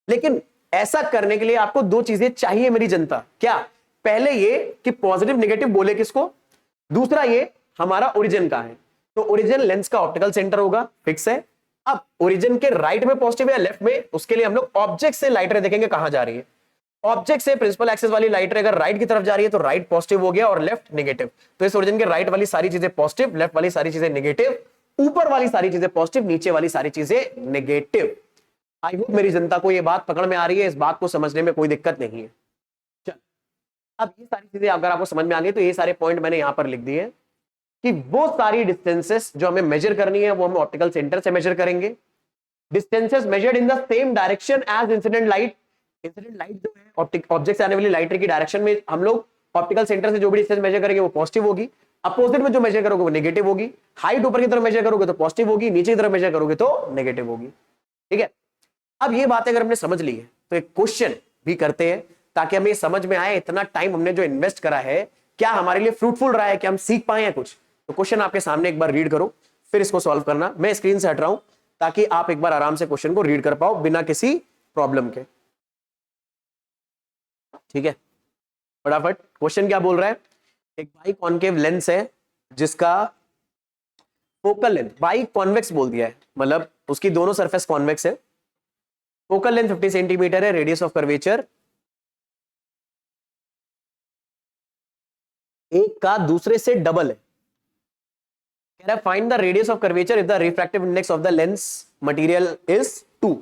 लेकिन ऐसा करने के लिए आपको दो चीजें चाहिए मेरी जनता। क्या? पहले ये कि पॉजिटिव नेगेटिव बोले किसको, दूसरा ये हमारा ओरिजिन का है। तो ओरिजिन लेंस का ऑप्टिकल सेंटर होगा, फिक्स है। अब ओरिजिन के राइट में पॉजिटिव या लेफ्ट में, उसके लिए हम लोग ऑब्जेक्ट से लाइट रे देखेंगे कहां जा रही है। ऑब्जेक्ट से प्रिंसिपल एक्सिस वाली लाइट रे अगर राइट की तरफ जा रही है तो राइट पॉजिटिव हो गया और लेफ्ट नेगेटिव। तो इस ओरिजिन के राइट वाली सारी चीजें पॉजिटिव, लेफ्ट वाली सारी चीजें नेगेटिव, ऊपर वाली सारी चीजें पॉजिटिव, नीचे वाली सारी चीजें नेगेटिव। आई होप मेरी जनता को यह बात पकड़ में आ रही है, इस बात को समझने में कोई दिक्कत नहीं है। चल, अब ये सारी चीजें अगर आपको समझ में आ गई तो ये सारे पॉइंट मैंने यहां पर लिख दिए कि वो सारी डिस्टेंसेस जो हमें मेजर करनी है वो हम ऑप्टिकल सेंटर से मेजर करेंगे। Distances measured in the same direction as incident light. Incident light जो है ऑब्जेक्ट से आने वाली लाइट रे की डायरेक्शन में हम लोग ऑप्टिकल सेंटर से जो भी डिस्टेंस मेजर करेंगे वो पॉजिटिव होगी, अपोजिट में जो मेजर करोगे वो नेगेटिव होगी। हाइट ऊपर की तरफ मेजर करोगे तो पॉजिटिव होगी, नीचे की तरफ मेजर करोगे तो नेगेटिव होगी। ठीक है, अब ये बातें अगर हमने समझ ली है तो एक क्वेश्चन भी करते हैं ताकि हमें समझ में आए इतना टाइम हमने जो इन्वेस्ट करा है क्या हमारे लिए फ्रूटफुल रहा है, क्या हम सीख पाए हैं कुछ। तो क्वेश्चन आपके सामने एक बार रीड करो, फिर इसको सॉल्व करना। मैं स्क्रीन से हट रहा हूं ताकि आप एक बार आराम से क्वेश्चन को रीड कर पाओ बिना किसी प्रॉब्लम के। ठीक है, फटाफट क्वेश्चन क्या बोल रहा है। एक बाई कॉन्केव लेंस है जिसका फोकल लेंथ, बाई कॉन्वेक्स बोल दिया है, मतलब उसकी दोनों सरफेस कॉन्वेक्स है। फोकल लेंथ 50 सेंटीमीटर है, रेडियस ऑफ कर्वेचर एक का दूसरे से डबल है। कह रहा है find the radius of curvature if the refractive index of the lens material is 2।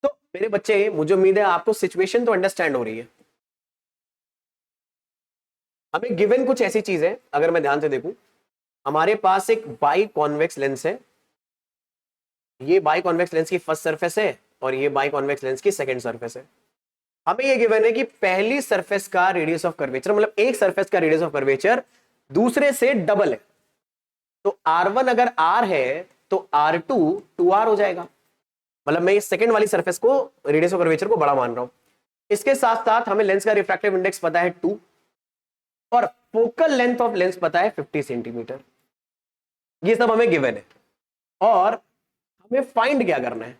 तो मेरे बच्चे, मुझे उम्मीद है आपको सिचुएशन तो अंडरस्टैंड हो रही है। हमें गिवन कुछ ऐसी चीज है, अगर मैं ध्यान से देखूं, हमारे पास एक बाई कॉन्वेक्स लेंस है, ये बाई कॉन्वेक्स लेंस की फर्स्ट सरफेस है और ये बाई कॉन्वेक्स लेंस की सेकंड सरफेस है। हमें ये गिवन है कि पहली सरफेस का रेडियस ऑफ कर्वेचर, मतलब एक सरफेस का रेडियस ऑफ कर्वेचर दूसरे से डबल है। तो R1 अगर R है तो R2 2R हो जाएगा। मतलब मैं इस सेकंड वाली सरफेस को, रेडियस ऑफ कर्वेचर को बड़ा मान रहा हूं। इसके साथ साथ हमें लेंस का रिफ्रैक्टिव इंडेक्स पता है 2 और फोकल लेंथ ऑफ लेंस पता है 50 सेंटीमीटर। ये सब हमें गिवन है और हमें फाइंड क्या करना है।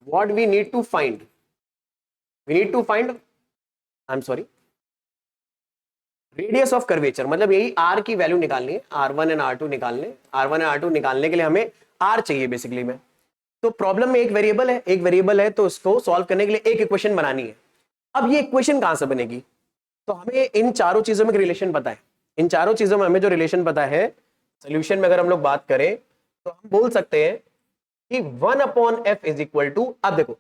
What we need to find, we need to find, I am sorry, radius of curvature. मतलब यही R की वैल्यू निकालनी है, R1 एंड R2 निकालने। R1 एंड R2 निकालने के लिए हमें R चाहिए बेसिकली में। तो प्रॉब्लम में एक वेरिएबल है तो इसको सॉल्व करने के लिए एक इक्वेशन बनानी है। अब ये इक्वेशन कहां से बनेगी, तो हमें इन चारों चीजों में रिलेशन पता है। इन चारों चीजों में हमें जो रिलेशन पता है, सोल्यूशन में अगर हम लोग बात करें तो हम बोल सकते हैं कि 1/f इज इक्वल टू, अब देखो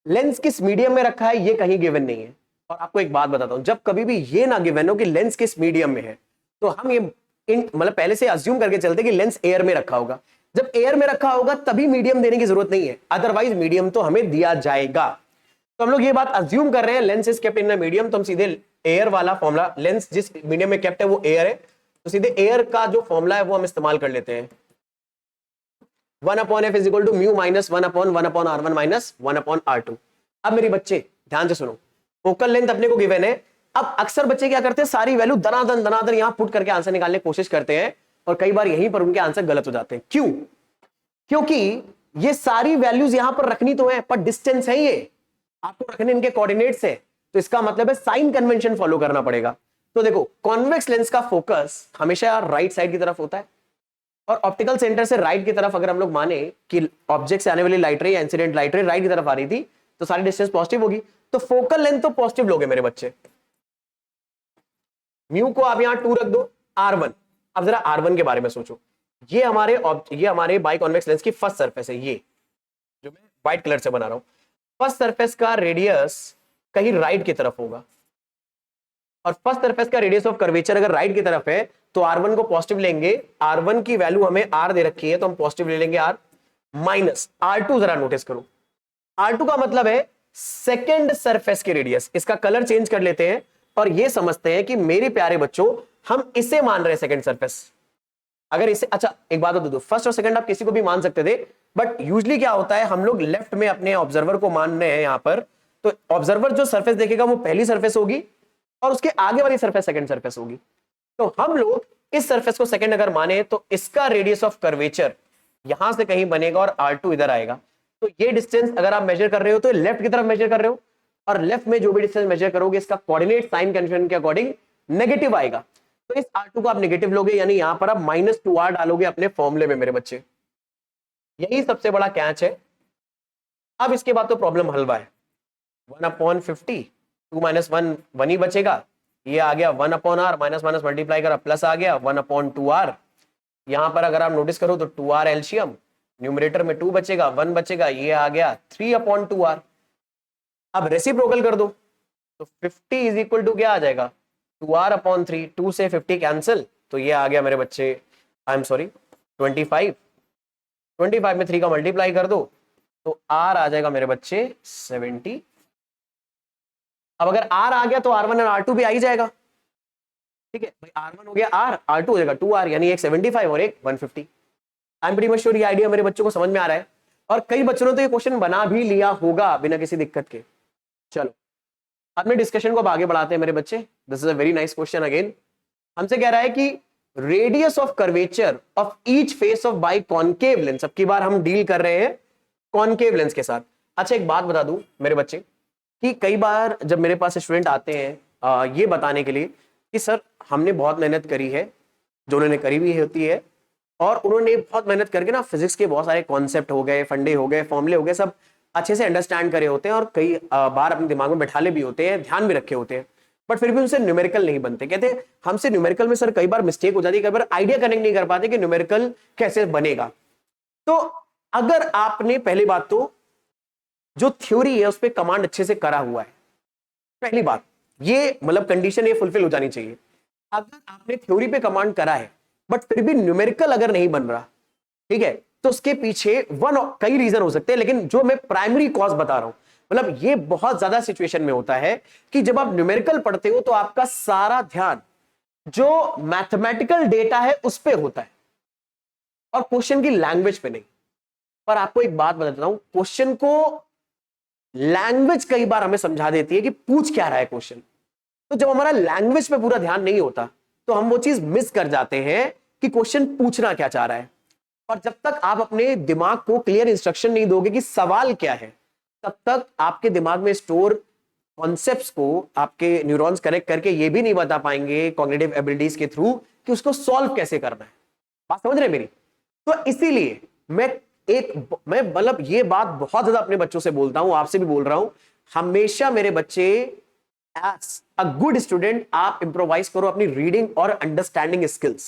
लेंस किस मीडियम में रखा है ये कहीं गिवन नहीं है। और आपको एक बात बताता हूं, जब कभी भी ये ना गिवन हो कि लेंस किस मीडियम में है तो हम ये मतलब पहले से अज्यूम करके चलते कि लेंस एयर में रखा होगा। जब एयर में रखा होगा तभी मीडियम देने की जरूरत नहीं है, अदरवाइज मीडियम तो हमें दिया जाएगा। तो हम लोग ये बात अज्यूम कर रहे हैं lens is kept in a medium, तो हम सीधे एयर वाला फॉर्मूला, लेंस जिस मीडियम में केप्ट है वो एयर है, तो सीधे एयर का जो फॉर्मूला है वो हम इस्तेमाल कर लेते हैं। 1/f is equal to mu minus 1/1/r1 minus 1/r2। अब मेरे बच्चे ध्यान से सुनो, फोकल लेंथ अपने को गिवन है। अब अक्सर बच्चे क्या करते हैं, सारी वैल्यू दनादन यहां पुट करके आंसर निकालने की कोशिश करते हैं और कई बार यहीं पर उनके आंसर गलत हो जाते हैं। क्यों? क्योंकि ये सारी वैल्यूज यहां पर रखनी तो है पर डिस्टेंस है, ये आपको रखने इनके कोऑर्डिनेट्स है, तो इसका मतलब है साइन कन्वेंशन फॉलो करना पड़ेगा। तो देखो कॉन्वेक्स लेंस का फोकस हमेशा राइट साइड की तरफ होता है और ऑप्टिकल सेंटर से राइट की तरफ अगर हम लोग माने कि ऑब्जेक्ट से आने वाली लाइट रे या इंसिडेंट लाइट रे राइट की तरफ आ रही थी तो सारी डिस्टेंस पॉजिटिव होगी, तो फोकल लेंथ तो पॉजिटिव लोगे मेरे बच्चे। म्यू को आप यहां 2 रख दो, R1। अब जरा R1 के बारे में सोचो, ये हमारे बाई कॉन्वेक्स लेंस की फर्स्ट सरफेस है, ये जो मैं व्हाइट कलर से बना रहा हूं। फर्स्ट सरफेस का रेडियस कहीं राइट की तरफ होगा और फर्स्ट सरफेस का रेडियस ऑफ कर्वेचर अगर राइट की तरफ है तो R1 को पॉजिटिव लेंगे। R1 की वैल्यू हमें R दे रखी है तो हम पॉजिटिव ले लेंगे R माइनस R2। जरा नोटिस करो, R2 का मतलब है सेकेंड सरफेस की रेडियस। इसका कलर चेंज कर लेते हैं, और ये समझते हैं कि मेरे प्यारे बच्चों हम इसे मान रहे हैं सेकंड सरफेस। अगर इसे, अच्छा एक बात बता दो, फर्स्ट और सेकंड आप किसी को भी मान सकते थे, बट यूजुअली क्या होता है, हम लोग लेफ्ट में अपने ऑब्जर्वर को मान रहे हैं यहां पर, तो ऑब्जर्वर जो सरफेस देखेगा वो पहली सरफेस होगी और उसके आगे वाली सरफेस सेकंड सरफेस होगी। तो हम लोग इस सरफेस को सेकंड अगर माने तो इसका रेडियस ऑफ कर्वेचर यहां से कहीं बनेगा और R2 इधर आएगा। तो ये डिस्टेंस अगर आप मेजर कर रहे हो तो लेफ्ट की तरफ मेजर कर रहे हो, और लेफ्ट में जो भी डिस्टेंस मेजर करोगे इसका कोऑर्डिनेट साइन कन्वेंशन के अकॉर्डिंग नेगेटिव आएगा। तो इस R2 को आप नेगेटिव लोगे, यानी यहां पर आप -2R डालोगे अपने फॉर्मूले में मेरे बच्चे। यही सबसे बड़ा कैच है। अब इसके बाद तो प्रॉब्लम हलवा है। 1/50, 2 - 1 1 ही बचेगा, ये आ गया 1/r, माइनस माइनस मल्टीप्लाई करा प्लस आ गया 1/2r। यहां पर अगर आप नोटिस करो तो 2r एलसीएम, न्यूमरेटर में 2 बचेगा, 1 बचेगा, ये आ गया 3/2r। अब रेसिप्रोकल कर दो तो 50 इज इक्वल टू क्या आ जाएगा, 2r/3, 2 से 50 कैंसिल, तो ये आ गया मेरे बच्चे, आई एम सॉरी 25, 25 में 3 का मल्टीप्लाई कर दो तो r आ जाएगा मेरे बच्चे 70। अब अगर r आ गया तो r1 और r2 भी आ ही जाएगा, ठीक है भाई, r1 हो गया r, r2 हो जाएगा 2r, यानी एक 75 और एक 150। I am pretty much sure ये आइडिया मेरे बच्चों को समझ में आ रहा है, और कई बच्चों ने तो ये क्वेश्चन बना भी लिया होगा बिना किसी दिक्कत के। चलो अपने डिस्कशन को अब आगे बढ़ाते हैं मेरे बच्चे। This is a very nice question again. हमसे कह रहा है कि radius of curvature of each face of by concave lens. अब की बार हम डील कर रहे हैं कॉनकेव लेंस के साथ। अच्छा एक बात बता दूं मेरे बच्चे कि कई बार जब मेरे पास स्टूडेंट आते हैं ये बताने के लिए कि सर हमने बहुत मेहनत करी है, जो उन्होंने करी भी होती है, और उन्होंने बहुत मेहनत करके ना फिजिक्स के बहुत सारे कॉन्सेप्ट हो गए, फंडे हो गए, फॉर्मूले हो गए, सब अच्छे से अंडरस्टैंड करे होते हैं और कई बार अपने दिमाग में बैठाले भी होते हैं, ध्यान भी रखे होते हैं, बट फिर भी उनसे न्यूमेरिकल नहीं बनते। कहते हैं हमसे न्यूमेरिकल में सर कई बार मिस्टेक हो जाती है, कई बार आइडिया कनेक्ट नहीं कर पाते कि न्यूमेरिकल कैसे बनेगा। तो अगर आपने, पहली बात तो जो थ्योरी है उस पर कमांड अच्छे से करा हुआ है, पहली बात ये मतलब कंडीशन ये फुलफिल हो जानी चाहिए। अगर आपने थ्योरी पे कमांड करा है बट फिर भी न्यूमेरिकल अगर नहीं बन रहा, ठीक है, तो उसके पीछे कई रीजन हो सकते हैं, लेकिन जो मैं प्राइमरी कॉज बता रहा हूं, मतलब ये बहुत ज्यादा सिचुएशन में होता है कि जब आप न्यूमेरिकल पढ़ते हो तो आपका सारा ध्यान जो मैथमेटिकल डेटा है उस पे होता है और क्वेश्चन की लैंग्वेज पे नहीं। पर आपको एक बात बता देता हूं, क्वेश्चन को लैंग्वेज कई बार हमें समझा देती है कि पूछ क्या रहा है क्वेश्चन। तो जब हमारा लैंग्वेज पे पूरा ध्यान नहीं होता तो हम वो चीज मिस कर जाते हैं कि क्वेश्चन पूछना क्या चाह रहा है। और जब तक आप अपने दिमाग को क्लियर इंस्ट्रक्शन नहीं दोगे कि सवाल क्या है, तब तक आपके दिमाग में स्टोर कॉन्सेप्ट्स को आपके न्यूरॉन्स कनेक्ट करके ये भी नहीं बता पाएंगे कॉग्निटिव एबिलिटीज के थ्रू कि उसको सॉल्व कैसे करना है। बात समझ रहे मेरी? तो इसीलिए मैं मतलब ये बात बहुत ज्यादा अपने बच्चों से बोलता हूं, आपसे भी बोल रहा हूं, हमेशा मेरे बच्चे एज अ गुड स्टूडेंट आप इंप्रोवाइज करो अपनी रीडिंग और अंडरस्टैंडिंग स्किल्स।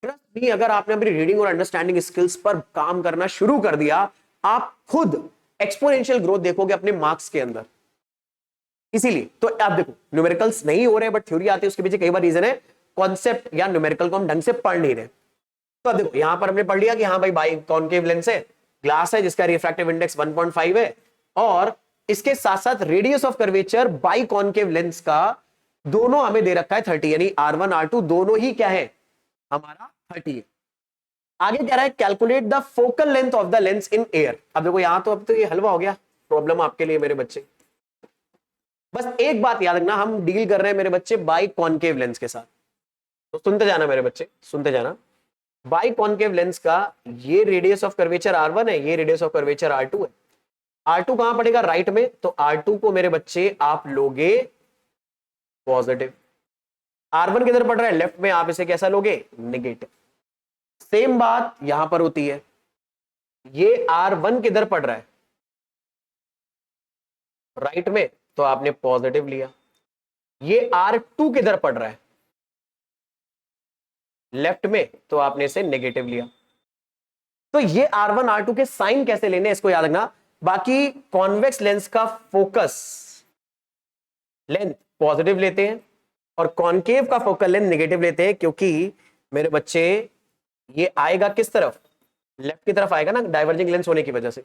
ट्रस्ट मी, अगर आपने अपनी रीडिंग और अंडरस्टैंडिंग स्किल्स पर काम करना शुरू कर दिया, आप खुद एक्सपोनेंशियल ग्रोथ देखोगे अपने मार्क्स के अंदर। इसीलिए तो आप देखो न्यूमेरिकल्स नहीं हो रहे बट थ्योरी आती है, उसके पीछे कई बार रीजन है कॉन्सेप्ट या न्यूमेरिकल को हम ढंग से पढ़ नहीं रहे। तो अब देखो यहां पर हमने पढ़ लिया कि हाँ भाई बाई कॉनकेव लेंस है, ग्लास है जिसका रिफ्रैक्टिव इंडेक्स 1.5 है, और इसके साथ साथ radius of curvature by concave lens का दोनों हमें दे रखा है 30, यानी R1 R2 दोनों ही क्या है हमारा 30 है। आगे कह रहा है calculate the focal length of the lens in air. अब देखो यहां तो अब तो ये हलवा हो गया प्रॉब्लम आपके लिए मेरे बच्चे। बस एक बात याद रखना, हम डील कर रहे हैं मेरे बच्चे बाई कॉनकेव लेंस के साथ, तो सुनते जाना मेरे बच्चे, सुनते जाना। बाई कॉनकेव लेंस का ये रेडियस ऑफ कर्वेचर R1 है, ये रेडियस ऑफ कर्वेचर R2 है। R2 कहां पड़ेगा? राइट में, तो R2 को मेरे बच्चे आप लोगे पॉजिटिव। R1 किधर पड़ रहा है? लेफ्ट में, आप इसे कैसा लोगे? नेगेटिव। सेम बात यहां पर होती है, ये R1 किधर पड़ रहा है? राइट में, तो आपने पॉजिटिव लिया। ये R2 किधर पड़ रहा है? लेफ्ट में, तो आपने इसे नेगेटिव लिया। तो ये R1 R2 के साइन कैसे लेने इसको याद रखना। बाकी कॉन्वेक्स लेंस का फोकस लेंथ पॉजिटिव लेते हैं और कॉनकेव का फोकल लेंथ नेगेटिव लेते हैं, क्योंकि मेरे बच्चे ये आएगा किस तरफ? लेफ्ट की तरफ आएगा ना, डाइवर्जिंग लेंस होने की वजह से।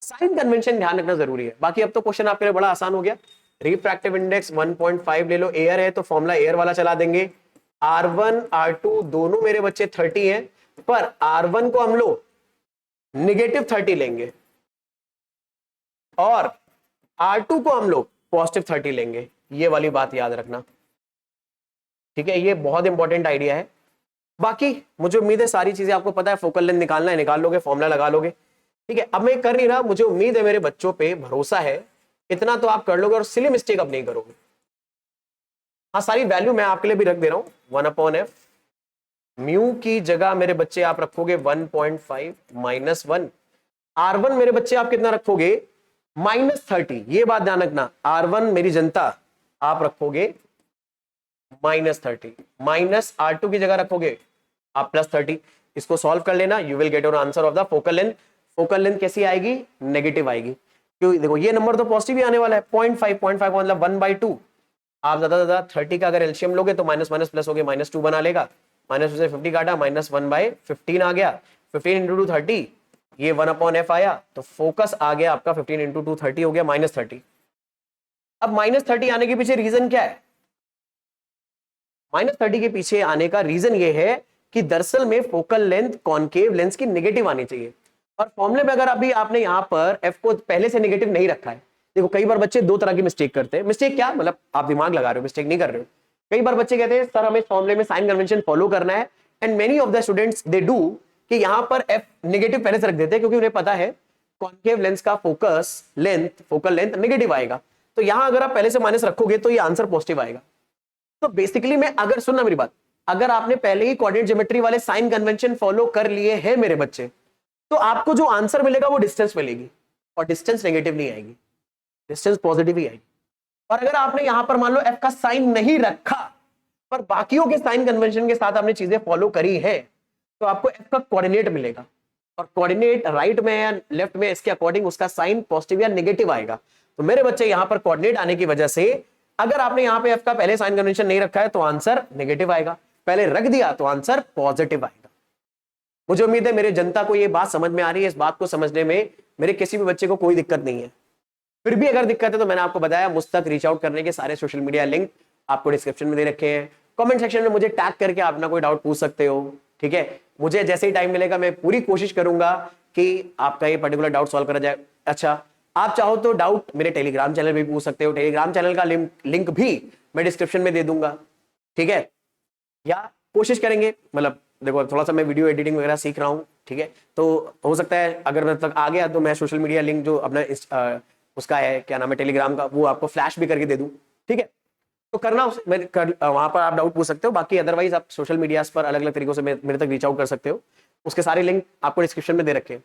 साइन कन्वेंशन ध्यान रखना जरूरी है। बाकी अब तो क्वेश्चन आपके लिए बड़ा आसान हो गया। रिफ्रैक्टिव इंडेक्स 1.5 ले लो, एयर है तो फॉर्मूला एयर वाला चला देंगे। R1 R2 दोनों मेरे बच्चे 30 हैं, पर R1 को हम लोग -30 लेंगे और R2 को हम लोग +30 लेंगे। ये वाली बात याद रखना, ठीक है। ये बहुत इंपॉर्टेंट आइडिया है। बाकी मुझे उम्मीद है सारी चीजें आपको पता है, फोकल लेंथ निकालना है निकाल लोगे, फॉर्मूला लगा लोगे, ठीक है। अब मैं कर नहीं रहा, मुझे उम्मीद है मेरे बच्चों पे भरोसा है, इतना तो आप कर लोगे और सिली मिस्टेक अब नहीं करोगे। हाँ, सारी वैल्यू मैं आपके लिए भी रख दे रहा हूं। 1/f म्यू की जगह मेरे बच्चे आप रखोगे 1.5 -1। R1 मेरे बच्चे आप कितना रखोगे? -30। ये बात ध्यान रखना, R1 मेरी जनता आप रखोगे -30, माइनस R2 की जगह रखोगे आप +30। इसको सॉल्व कर लेना, you will get your answer of the focal length. Focal length कैसी आएगी? नेगेटिव आएगी, क्यों? देखो ये नंबर तो पॉजिटिव ही आने वाला है। 0.5 मतलब 1/2। आप ज्यादा ज्यादा 30 का अगर एलसीएम लोगे तो माइनस माइनस प्लस हो गया, -2 बना लेगा। -2 से 50 काटा, -1/15 आ गया। 15 × 2 30, ये 1/f आया, तो फोकस आ गया आपका 15 × 2 30 हो गया -30। अब -30 आने के पीछे रीजन क्या है? -30 के पीछे आने का रीजन ये है कि दरअसल में फोकल लेंथ कॉनकेव लेंस की नेगेटिव आनी चाहिए। और फॉर्मूले में अगर अभी आपने यहां पर f को पहले से नेगेटिव नहीं रखा है, देखो कई बार बच्चे दो तरह की मिस्टेक करते हैं। मिस्टेक क्या मतलब, आप दिमाग लगा रहे हो, मिस्टेक नहीं कर रहे हो। कई बार बच्चे कहते हैं सर हमें फॉर्मूले में साइन कन्वेंशन फॉलो करना है, and many of the students they do कि यहां पर f नेगेटिव पहले से रख देते हैं, क्योंकि उन्हें पता है कॉनकेव लेंस का फोकल लेंथ नेगेटिव आएगा। तो यहां अगर आप पहले से माइनस रखोगे तो ये आंसर पॉजिटिव आएगा। तो बेसिकली मैं अगर सुनना मेरी बात, अगर आपने पहले ही कोऑर्डिनेट ज्योमेट्री वाले साइन कन्वेंशन फॉलो कर लिए हैं मेरे बच्चे, तो आपको जो आंसर मिलेगा वो डिस्टेंस मिलेगी, और डिस्टेंस नेगेटिव नहीं आएगी, डिस्टेंस पॉजिटिव ही आएगी। और अगर आपने यहां पर मान लो एफ का साइन नहीं रखा, पर बाकियों के साइन कन्वेंशन के साथ आपने चीजें फॉलो करी है, तो आपको एफ का कोऑर्डिनेट मिलेगा। और कोऑर्डिनेट राइट में या लेफ्ट में, इसके अकॉर्डिंग उसका साइन पॉजिटिव या नेगेटिव आएगा। तो मेरे बच्चे यहां पर कोऑर्डिनेट आने की वजह से, अगर आपने यहां पे एफ का पहले साइन कन्वेंशन नहीं रखा है तो आंसर नेगेटिव आएगा, पहले रख दिया तो आंसर पॉजिटिव आएगा। मुझे उम्मीद है मेरे जनता को ये बात समझ में आ रही है। इस बात को समझने में मेरे किसी भी बच्चे को कोई दिक्कत नहीं है। फिर भी अगर दिक्कत है तो मैंने आपको बताया, मुझ तक रीच आउट करने के सारे सोशल मीडिया लिंक आपको डिस्क्रिप्शन में दे रखे हैं। कमेंट सेक्शन में मुझे टैग करके आप अपना कोई डाउट पूछ सकते हो, ठीक है। मुझे जैसे ही टाइम मिलेगा मैं पूरी कोशिश करूंगा कि आपका ये पर्टिकुलर डाउट सॉल्व करा जाए। अच्छा, आप चाहो तो डाउट मेरे टेलीग्राम चैनल पे भी पूछ सकते हो। टेलीग्राम चैनल का लिंक भी मैं डिस्क्रिप्शन में दे दूंगा, ठीक है। या कोशिश करेंगे, मतलब देखो थोड़ा सा मैं वीडियो एडिटिंग वगैरह सीख रहा हूँ, ठीक है। तो हो सकता है अगर मैं तक आ गया तो मैं सोशल मीडिया लिंक जो अपना उसका है, क्या नाम है, टेलीग्राम का, वो आपको फ्लैश भी करके दे दूं, ठीक है। तो करना वहां पर आप डाउट पूछ सकते हो। बाकी अदरवाइज आप सोशल मीडिया पर अलग अलग तरीकों से मेरे तक रीच आउट कर सकते हो। उसके सारे लिंक आपको डिस्क्रिप्शन में दे रखे हैं।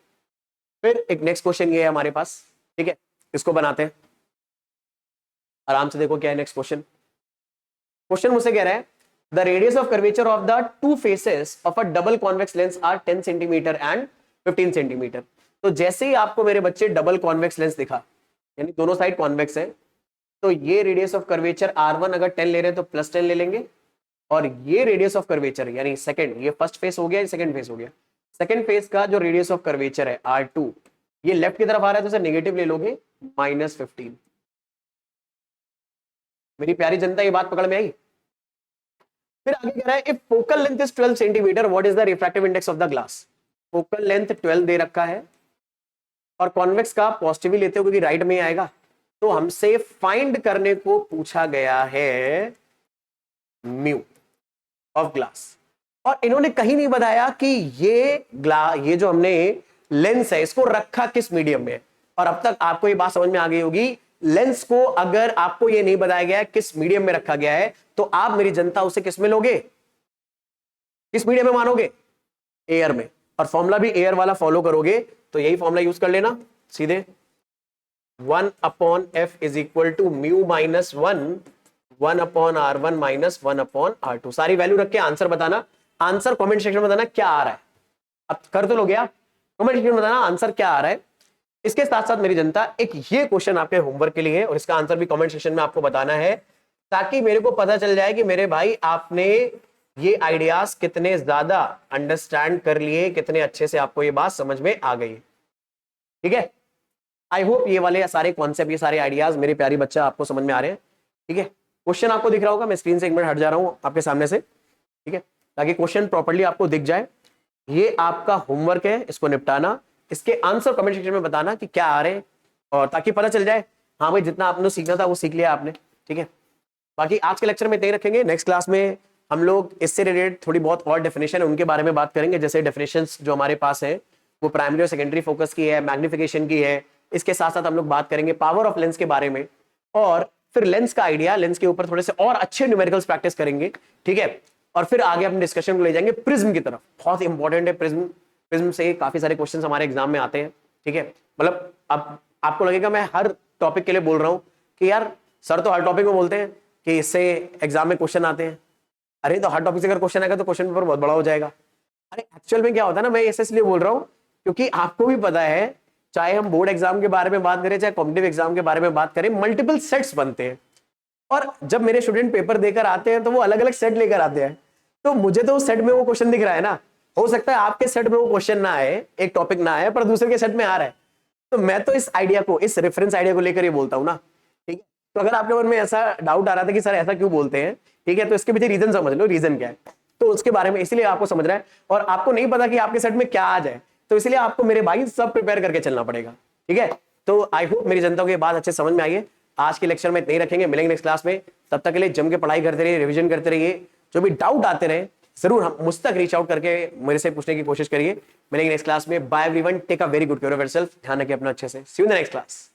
फिर एक नेक्स्ट क्वेश्चन ये है हमारे पास, ठीक है, इसको बनाते हैं आराम से। देखो क्या है नेक्स्ट क्वेश्चन। क्वेश्चन मुझसे कह रहा है the radius of curvature of the two faces of a double convex lens are 10 centimetre and 15 centimetre. तो जैसे ही आपको मेरे बच्चे डबल कॉन्वेक्स लेंस दिखा, यानी दोनों साइड कॉन्वेक्स है, तो ये रेडियस ऑफ कर्वेचर R1 अगर 10 ले रहे हैं तो +10 ले लेंगे, और ये रेडियस ऑफ कर्वेचर यानी सेकंड, ये फर्स्ट फेस हो गया, सेकंड फेस हो गया, सेकंड फेस का जो रेडियस ऑफ कर्वेचर है R2, ये लेफ्ट की तरफ आ रहा है तो उसे नेगेटिव ले लोगे -15। मेरी प्यारी जनता ये बात पकड़ में आई। फिर आगे कह रहा है if focal length is 12 centimetre what is the refractive index of the glass. Focal length 12 दे रखा है और कॉन्वेक्स का पॉजिटिव लेते हो क्योंकि राइट में आएगा, तो हमसे फाइंड करने को पूछा गया है म्यू ऑफ ग्लास। और इन्होंने कहीं नहीं बताया कि ये जो हमने लेंस है इसको रखा किस मीडियम में। और अब तक आपको ये बात समझ में आ गई होगी, लेंस को अगर आपको ये नहीं बताया गया किस मीडियम में रखा गया है, तो आप मेरी जनता उसे किस में लोगे, किस मीडियम में मानोगे, एयर में। और फॉर्मूला भी एयर वाला फॉलो करोगे तो यही फॉर्मूला यूज कर लेना सीधे, 1/f is equal to mu -1 1/r1 -1/r2। सारी वैल्यू रख के आंसर बताना। आंसर कमेंट सेक्शन में बताना क्या आ रहा है। अब कर तो लोगे आप, कमेंट सेक्शन में बताना आंसर क्या आ रहा है। इसके साथ साथ मेरी जनता एक ये क्वेश्चन आपके होमवर्क के लिए है और इसका आंसर भी कमेंट सेक्शन में आपको बताना है, ताकि मेरे को पता चल जाए कि मेरे भाई आपने ये आइडियाज कितने ज्यादा अंडरस्टैंड कर लिए, कितने अच्छे से आपको ये बात समझ में आ गई, ठीक है। आई होप ये वाले सारे कॉन्सेप्ट, ये सारे आइडियाज मेरे प्यारी बच्चा आपको समझ में आ रहे हैं। ठीक है, क्वेश्चन आपको दिख रहा होगा, मैं स्क्रीन से एक मिनट हट जा रहा हूं आपके सामने से, ठीक है, ताकि क्वेश्चन प्रॉपर्ली आपको दिख जाए। ये आपका होमवर्क है, इसको निपटाना, इसके आंसर कमेंट सेक्शन में बताना कि क्या आ रहे हैं, और ताकि पता चल जाए हाँ भाई जितना आपने सीखना था वो सीख लिया आपने। ठीक है, बाकी आज के लेक्चर में इतना ही रखेंगे। नेक्स्ट क्लास में हम लोग इससे रिलेटेड थोड़ी बहुत और डेफिनेशन है उनके बारे में बात करेंगे। जैसे डेफिनेशंस जो हमारे पास है वो प्राइमरी और सेकेंडरी फोकस की है, मैग्निफिकेशन की है। इसके साथ साथ हम लोग बात करेंगे पावर ऑफ लेंस के बारे में, और फिर लेंस का आइडिया, लेंस के ऊपर थोड़े से और अच्छे न्यूमेरिकल्स प्रैक्टिस करेंगे। ठीक है, और फिर आगे अपने डिस्कशन को ले जाएंगे प्रिज्म की तरफ। बहुत इंपॉर्टेंट है प्रिज्म, प्रिज्म से काफी सारे क्वेश्चन हमारे एग्जाम में आते हैं। ठीक है, मतलब अब आपको लगेगा मैं हर टॉपिक के लिए बोल रहा हूं कि यार सर तो हर टॉपिक में बोलते हैं कि इससे एग्जाम में क्वेश्चन आते हैं। अरे तो हर टॉपिक से अगर क्वेश्चन आएगा तो क्वेश्चन पेपर बहुत बड़ा हो जाएगा। अरे एक्चुअल में क्या होता है ना, मैं ऐसे इसलिए बोल रहा हूं क्योंकि आपको भी पता है, चाहे हम बोर्ड एग्जाम के बारे में बात करें चाहे कॉम्पिटिटिव एग्जाम के बारे में बात करें, मल्टीपल सेट्स बनते हैं, और जब मेरे स्टूडेंट पेपर देकर आते हैं तो वो अलग अलग सेट लेकर आते हैं। तो मुझे तो उस सेट में वो क्वेश्चन दिख रहा है ना, हो सकता है आपके सेट में वो क्वेश्चन ना आए, एक टॉपिक ना आए, पर दूसरे के सेट में आ रहा है। तो मैं तो इस आइडिया को, इस रेफरेंस आइडिया को लेकर ये बोलता हूं ना। ठीक है, तो अगर आपके मन में ऐसा डाउट आ रहा था कि सर ऐसा क्यों बोलते हैं, ठीक है, तो इसके पीछे रीजन समझ लो, रीजन क्या है, तो उसके बारे में इसलिए आपको समझ रहा है। और आपको नहीं पता कि आपके सेट में क्या आ जाए, तो इसलिए आपको मेरे भाई सब प्रिपेयर करके चलना पड़ेगा। ठीक है, तो आई होप मेरी जनता को ये बात अच्छे समझ में आई है। आज के लेक्चर में इतना ही रखेंगे, मिलेंगे नेक्स्ट क्लास में। तब तक के लिए जम के पढ़ाई करते रहिए, रिवीजन करते रहिए, जो भी डाउट आते रहे जरूर हम मुझ तक रीच आउट करके मेरे से पूछने की कोशिश करिए। मिलेंगे नेक्स्ट क्लास में। Bye everyone, take a very good care of yourself, ध्यान रखिए अपना अच्छे से। See you in the next class.